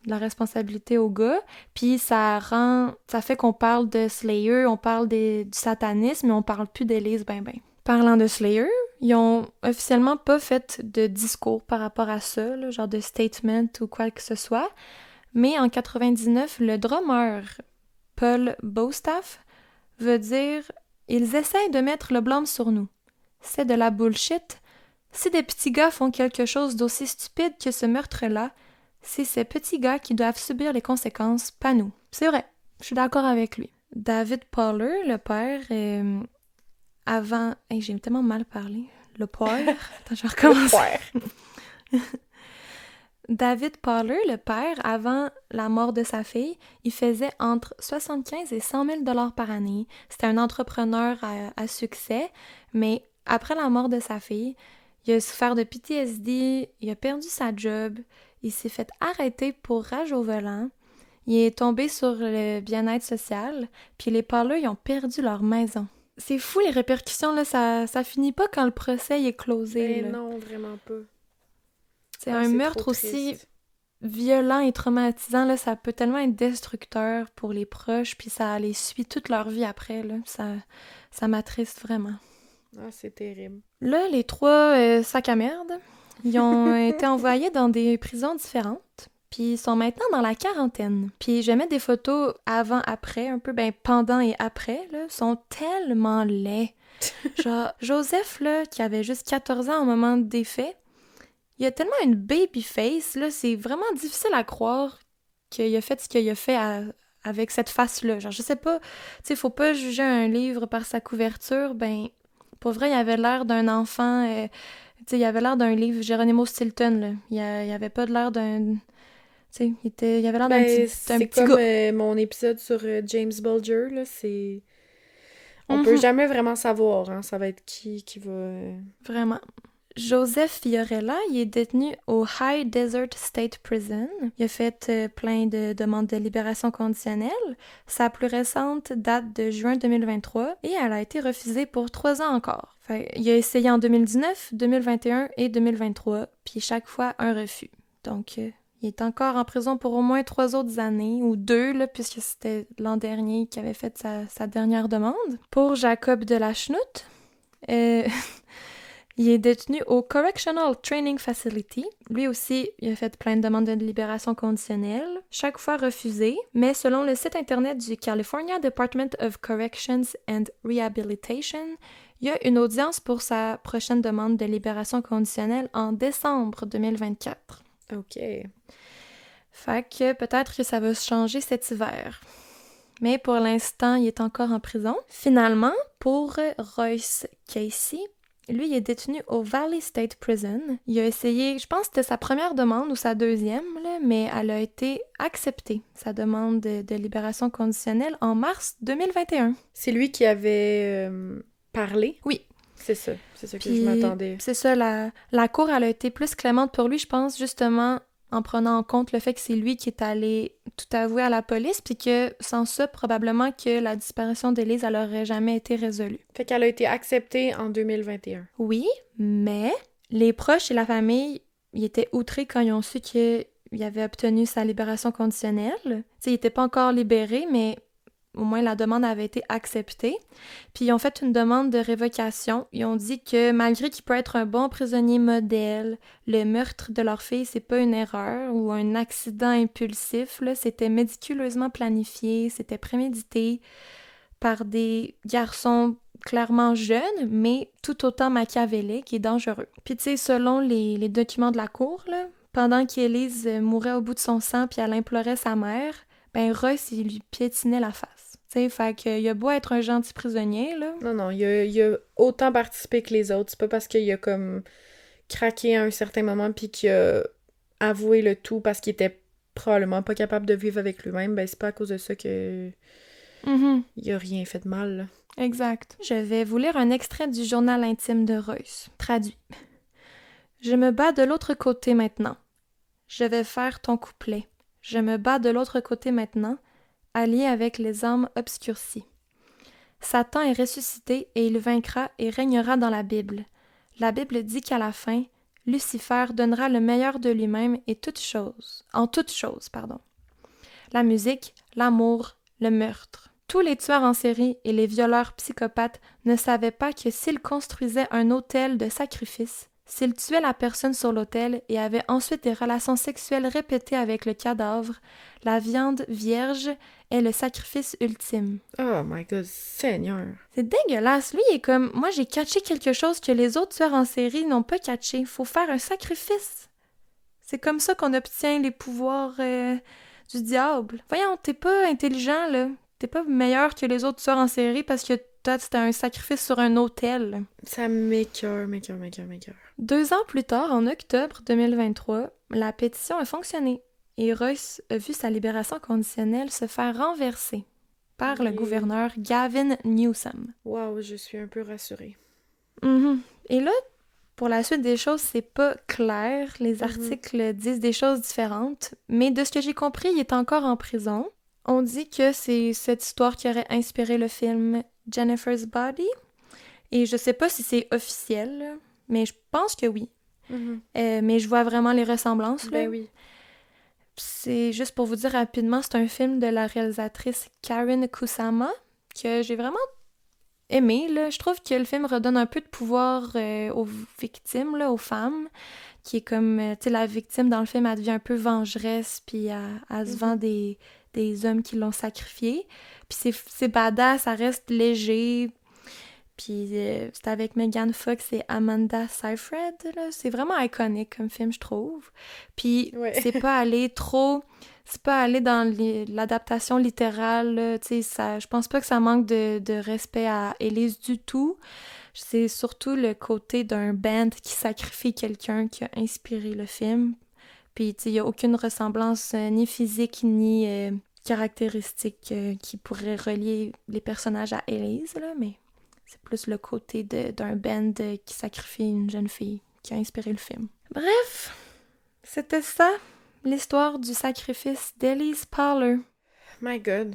la responsabilité au gars. Puis ça fait qu'on parle de Slayer, on parle du satanisme, mais on parle plus d'Élise ben ben. Parlant de Slayer, ils ont officiellement pas fait de discours par rapport à ça, là, genre de statement ou quoi que ce soit. Mais en 99, le drummer Paul Bostaff veut dire ils essayent de mettre le blâme sur nous. C'est de la bullshit. Si des petits gars font quelque chose d'aussi stupide que ce meurtre-là, c'est ces petits gars qui doivent subir les conséquences, pas nous. C'est vrai, je suis d'accord avec lui. David Poller, le père, avant... Hey, j'ai tellement mal parlé. Le père... Attends, je vais le recommencer. poire. David Poller, le père, avant la mort de sa fille, il faisait entre 75 et 100 000 $ par année. C'était un entrepreneur à succès, mais après la mort de sa fille, il a souffert de PTSD, il a perdu sa job, il s'est fait arrêter pour rage au volant, il est tombé sur le bien-être social, puis les Poller, ils ont perdu leur maison. c'est fou les répercussions, là, ça finit pas quand le procès il est closé, Ben là. non, vraiment pas. C'est Ah, un c'est meurtre trop aussi triste. violent et traumatisant, là, ça peut tellement être destructeur pour les proches, puis ça les suit toute leur vie après, là. Ça m'attriste vraiment. Ah, c'est terrible. Là, les trois sacs à merde, ils ont été envoyés dans des prisons différentes, puis ils sont maintenant dans la quarantaine. Puis je vais mettre des photos avant-après, un peu, ben pendant et après, là, sont tellement laids. Genre, Joseph, là, qui avait juste 14 ans au moment des faits, il a tellement une baby face, là, c'est vraiment difficile à croire qu'il a fait ce qu'il a fait avec cette face-là. Genre, je sais pas, tu sais, faut pas juger un livre par sa couverture, ben, pour vrai, il avait l'air d'un enfant, tu sais, il avait l'air d'un livre Geronimo Stilton, là. Il avait pas de l'air d'un, tu sais, il avait l'air Ben, d'un c'est petit comme gars. mon épisode sur James Bulger, là, c'est... On peut Mhm, jamais vraiment savoir, hein, ça va être qui va... vraiment. Joseph Fiorella, il est détenu au High Desert State Prison. Il a fait plein de demandes de libération conditionnelle. Sa plus récente date de juin 2023 et elle a été refusée pour 3 ans encore. Fait, il a essayé en 2019, 2021 et 2023, puis chaque fois un refus. Donc, il est encore en prison pour au moins 3 autres années, ou 2, là, puisque c'était l'an dernier qu'il avait fait sa dernière demande. Pour Jacob de la Chenoute, euh, il est détenu au Correctional Training Facility. Lui aussi, il a fait plein de demandes de libération conditionnelle, chaque fois refusées, mais selon le site internet du California Department of Corrections and Rehabilitation, il y a une audience pour sa prochaine demande de libération conditionnelle en décembre 2024. OK. Fait que peut-être que ça va se changer cet hiver. Mais pour l'instant, il est encore en prison. Finalement, pour Royce Casey, lui, il est détenu au Valley State Prison. Il a essayé, je pense que c'était sa première demande ou sa deuxième, là, mais elle a été acceptée, sa demande de libération conditionnelle, en mars 2021. C'est lui qui avait parlé? Oui. C'est ça que je Puis, m'attendais. c'est ça, la cour, elle a été plus clémente pour lui, je pense, justement, en prenant en compte le fait que c'est lui qui est allé tout avouer à la police, puis que sans ça, probablement que la disparition d'Élise, elle aurait jamais été résolue. Fait qu'elle a été acceptée en 2021. Oui, mais les proches et la famille, ils étaient outrés quand ils ont su qu'il avait obtenu sa libération conditionnelle. Tu sais, il n'était pas encore libéré, mais au moins la demande avait été acceptée. Puis ils ont fait une demande de révocation. Ils ont dit que malgré qu'il peut être un bon prisonnier modèle, le meurtre de leur fille, c'est pas une erreur ou un accident impulsif, là, c'était méticuleusement planifié, c'était prémédité par des garçons clairement jeunes, mais tout autant machiavéliques et dangereux. Puis tu sais, selon les documents de la cour, là, pendant qu'Élise mourait au bout de son sang puis elle implorait sa mère, ben Royce, il lui piétinait la face. Tu sais, fait qu'il a beau être un gentil prisonnier, là. Non, il a autant participé que les autres. C'est pas parce qu'il a comme craqué à un certain moment puis qu'il a avoué le tout parce qu'il était probablement pas capable de vivre avec lui-même, ben c'est pas à cause de ça que Mhm, il a rien fait de mal, là. exact. Je vais vous lire un extrait du journal intime de Royce, traduit. Je me bats de l'autre côté maintenant. Je vais faire ton couplet. Je me bats de l'autre côté maintenant, allié avec les âmes obscurcies. Satan est ressuscité et il vaincra et régnera dans la Bible. La Bible dit qu'à la fin, Lucifer donnera le meilleur de lui-même et en toute chose, pardon. La musique, l'amour, le meurtre. Tous les tueurs en série et les violeurs psychopathes ne savaient pas que s'ils construisaient un autel de sacrifice, s'ils tuaient la personne sur l'autel et avaient ensuite des relations sexuelles répétées avec le cadavre, la viande vierge est le sacrifice ultime. Oh my god, Seigneur. C'est dégueulasse. Lui, il est comme, moi j'ai catché quelque chose que les autres tueurs en série n'ont pas catché. Faut faire un sacrifice. C'est comme ça qu'on obtient les pouvoirs du diable. Voyons, t'es pas intelligent, là. T'es pas meilleur que les autres tueurs en série parce que toi, c'était un sacrifice sur un autel. Ça m'écoeure. 2 ans plus tard, en octobre 2023, la pétition a fonctionné et Royce a vu sa libération conditionnelle se faire renverser par le Yeah. gouverneur Gavin Newsom. Wow, je suis un peu rassurée. Mhm. Et là, pour la suite des choses, c'est pas clair. Les Mhm. articles disent des choses différentes, mais de ce que j'ai compris, il est encore en prison. On dit que c'est cette histoire qui aurait inspiré le film Jennifer's Body. Et je sais pas si c'est officiel, là, mais je pense que oui. Mais je vois vraiment les ressemblances, là. Ben oui. C'est juste pour vous dire rapidement, c'est un film de la réalisatrice Karen Kusama que j'ai vraiment aimé, là. Je trouve que le film redonne un peu de pouvoir aux victimes, là, aux femmes, qui est comme, tu sais, la victime dans le film, elle devient un peu vengeresse, puis elle se vend des hommes qui l'ont sacrifiée. Puis c'est badass, ça reste léger. Puis c'est avec Megan Fox et Amanda Seyfried, là. C'est vraiment iconique comme film, je trouve. Puis c'est pas aller trop... C'est pas aller dans l'adaptation littérale, là. Tu sais, je pense pas que ça manque de respect à Élise du tout. C'est surtout le côté d'un band qui sacrifie quelqu'un qui a inspiré le film. Puis, tu sais, il y a aucune ressemblance ni physique ni caractéristique qui pourrait relier les personnages à Élise, là, mais... C'est plus le côté d'un band qui sacrifie une jeune fille qui a inspiré le film. Bref, c'était ça, l'histoire du sacrifice d'Elise Parler. My God.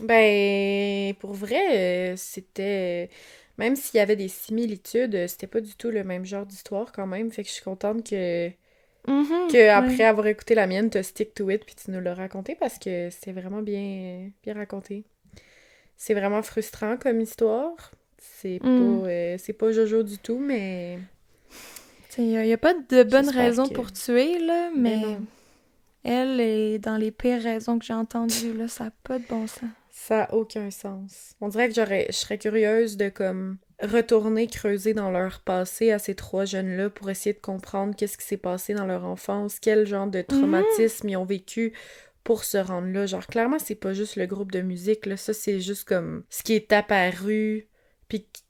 Ben, pour vrai, c'était... Même s'il y avait des similitudes, c'était pas du tout le même genre d'histoire quand même. Fait que je suis contente que après avoir écouté la mienne, t'as stick to it puis tu nous l'as raconté parce que c'était vraiment bien raconté. C'est vraiment frustrant comme histoire. C'est pas Jojo du tout, mais... Il n'y a pas de bonne raison pour tuer, là, mais elle est dans les pires raisons que j'ai entendues, là. Ça n'a pas de bon sens. Ça n'a aucun sens. On dirait que je serais curieuse de, comme, retourner creuser dans leur passé à ces trois jeunes-là pour essayer de comprendre qu'est-ce qui s'est passé dans leur enfance, quel genre de traumatisme ils ont vécu pour se rendre là. Genre, clairement, c'est pas juste le groupe de musique, là. Ça, c'est juste comme ce qui est apparu, puis, tu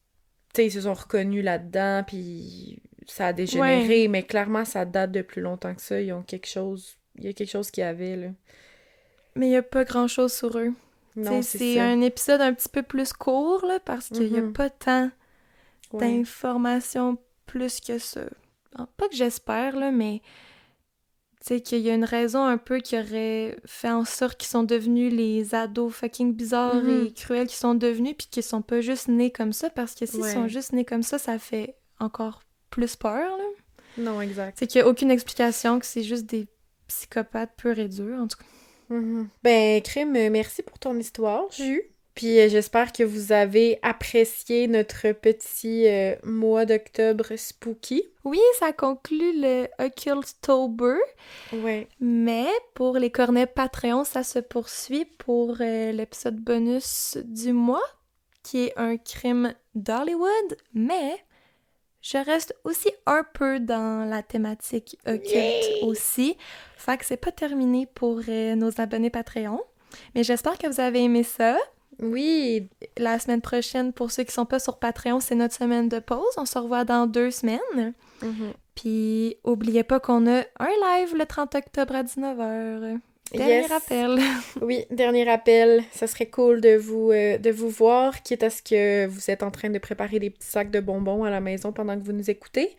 sais, ils se sont reconnus là-dedans, puis ça a dégénéré, mais clairement, ça date de plus longtemps que ça. Ils ont quelque chose... Il y a quelque chose qu'il y avait, là. Mais il n'y a pas grand-chose sur eux. Non, c'est un épisode un petit peu plus court, là, parce qu'il n'y a pas tant d'informations plus que ça. Alors, pas que j'espère, là, mais... Tu sais, qu'il y a une raison un peu qui aurait fait en sorte qu'ils sont devenus les ados fucking bizarres et cruels qu'ils sont devenus, puis qu'ils sont pas juste nés comme ça, parce que s'ils sont juste nés comme ça fait encore plus peur, là. Non, exact. C'est qu'il y a aucune explication, que c'est juste des psychopathes purs et durs, en tout cas. Ben, Crime, merci pour ton histoire, Jus. Puis j'espère que vous avez apprécié notre petit mois d'octobre spooky. Oui, ça conclut le Occultober. Ouais. Mais pour les cornets Patreon, ça se poursuit pour l'épisode bonus du mois, qui est un crime d'Hollywood, mais je reste aussi un peu dans la thématique occulte aussi. Fait que c'est pas terminé pour nos abonnés Patreon. Mais j'espère que vous avez aimé ça. Oui. La semaine prochaine, pour ceux qui sont pas sur Patreon, c'est notre semaine de pause. On se revoit dans 2 semaines. Puis, oubliez pas qu'on a un live le 30 octobre à 19h. Dernier rappel. Oui, dernier rappel. Ça serait cool de vous voir, quitte à ce que vous êtes en train de préparer des petits sacs de bonbons à la maison pendant que vous nous écoutez.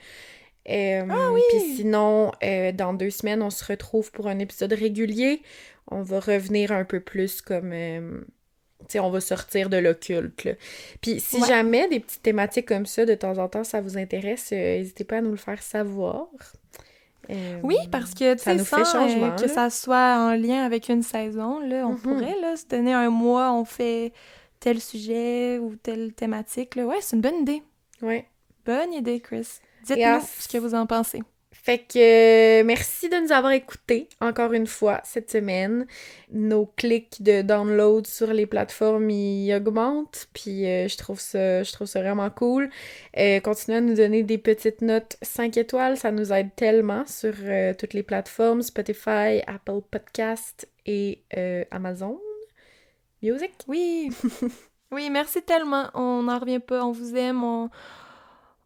oui! Puis sinon, dans 2 semaines, on se retrouve pour un épisode régulier. On va revenir un peu plus comme... tu sais, on va sortir de l'occulte, là. Puis si jamais des petites thématiques comme ça, de temps en temps, ça vous intéresse, n'hésitez pas à nous le faire savoir. Oui, parce que, tu sais, sans que ça soit en lien avec une saison, là, on pourrait, là, se donner un mois, on fait tel sujet ou telle thématique, là. Ouais, c'est une bonne idée. Ouais. Bonne idée, Chris. Dites-nous ce que vous en pensez. Fait que merci de nous avoir écoutés encore une fois cette semaine. Nos clics de download sur les plateformes ils augmentent, puis je trouve ça vraiment cool. Continuez à nous donner des petites notes 5 étoiles, ça nous aide tellement sur toutes les plateformes, Spotify, Apple Podcast et Amazon Music. Oui. Oui, merci tellement. On n'en revient pas, on vous aime,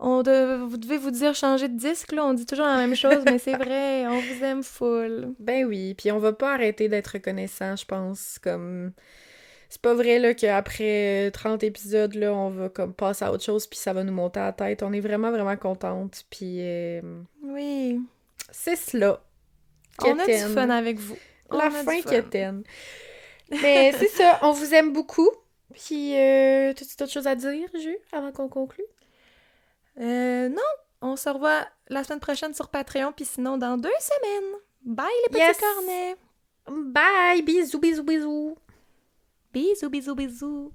vous devez vous dire changer de disque, là. On dit toujours la même chose, mais c'est vrai, on vous aime full. Ben oui, puis on va pas arrêter d'être reconnaissant, je pense, comme... C'est pas vrai, là, qu'après 30 épisodes, là, on va comme passer à autre chose, puis ça va nous monter à la tête. On est vraiment, vraiment contente, puis... Oui. C'est cela. On a du fun avec vous. La fin quétaine. Mais c'est ça, on vous aime beaucoup. Puis, t'as-tu d'autres choses à dire, Ju, avant qu'on conclue? Non, on se revoit la semaine prochaine sur Patreon, puis sinon dans 2 semaines. Bye les petits Yes! cornets! Bye! Bisous, bisous, bisous! Bisous, bisous, bisous!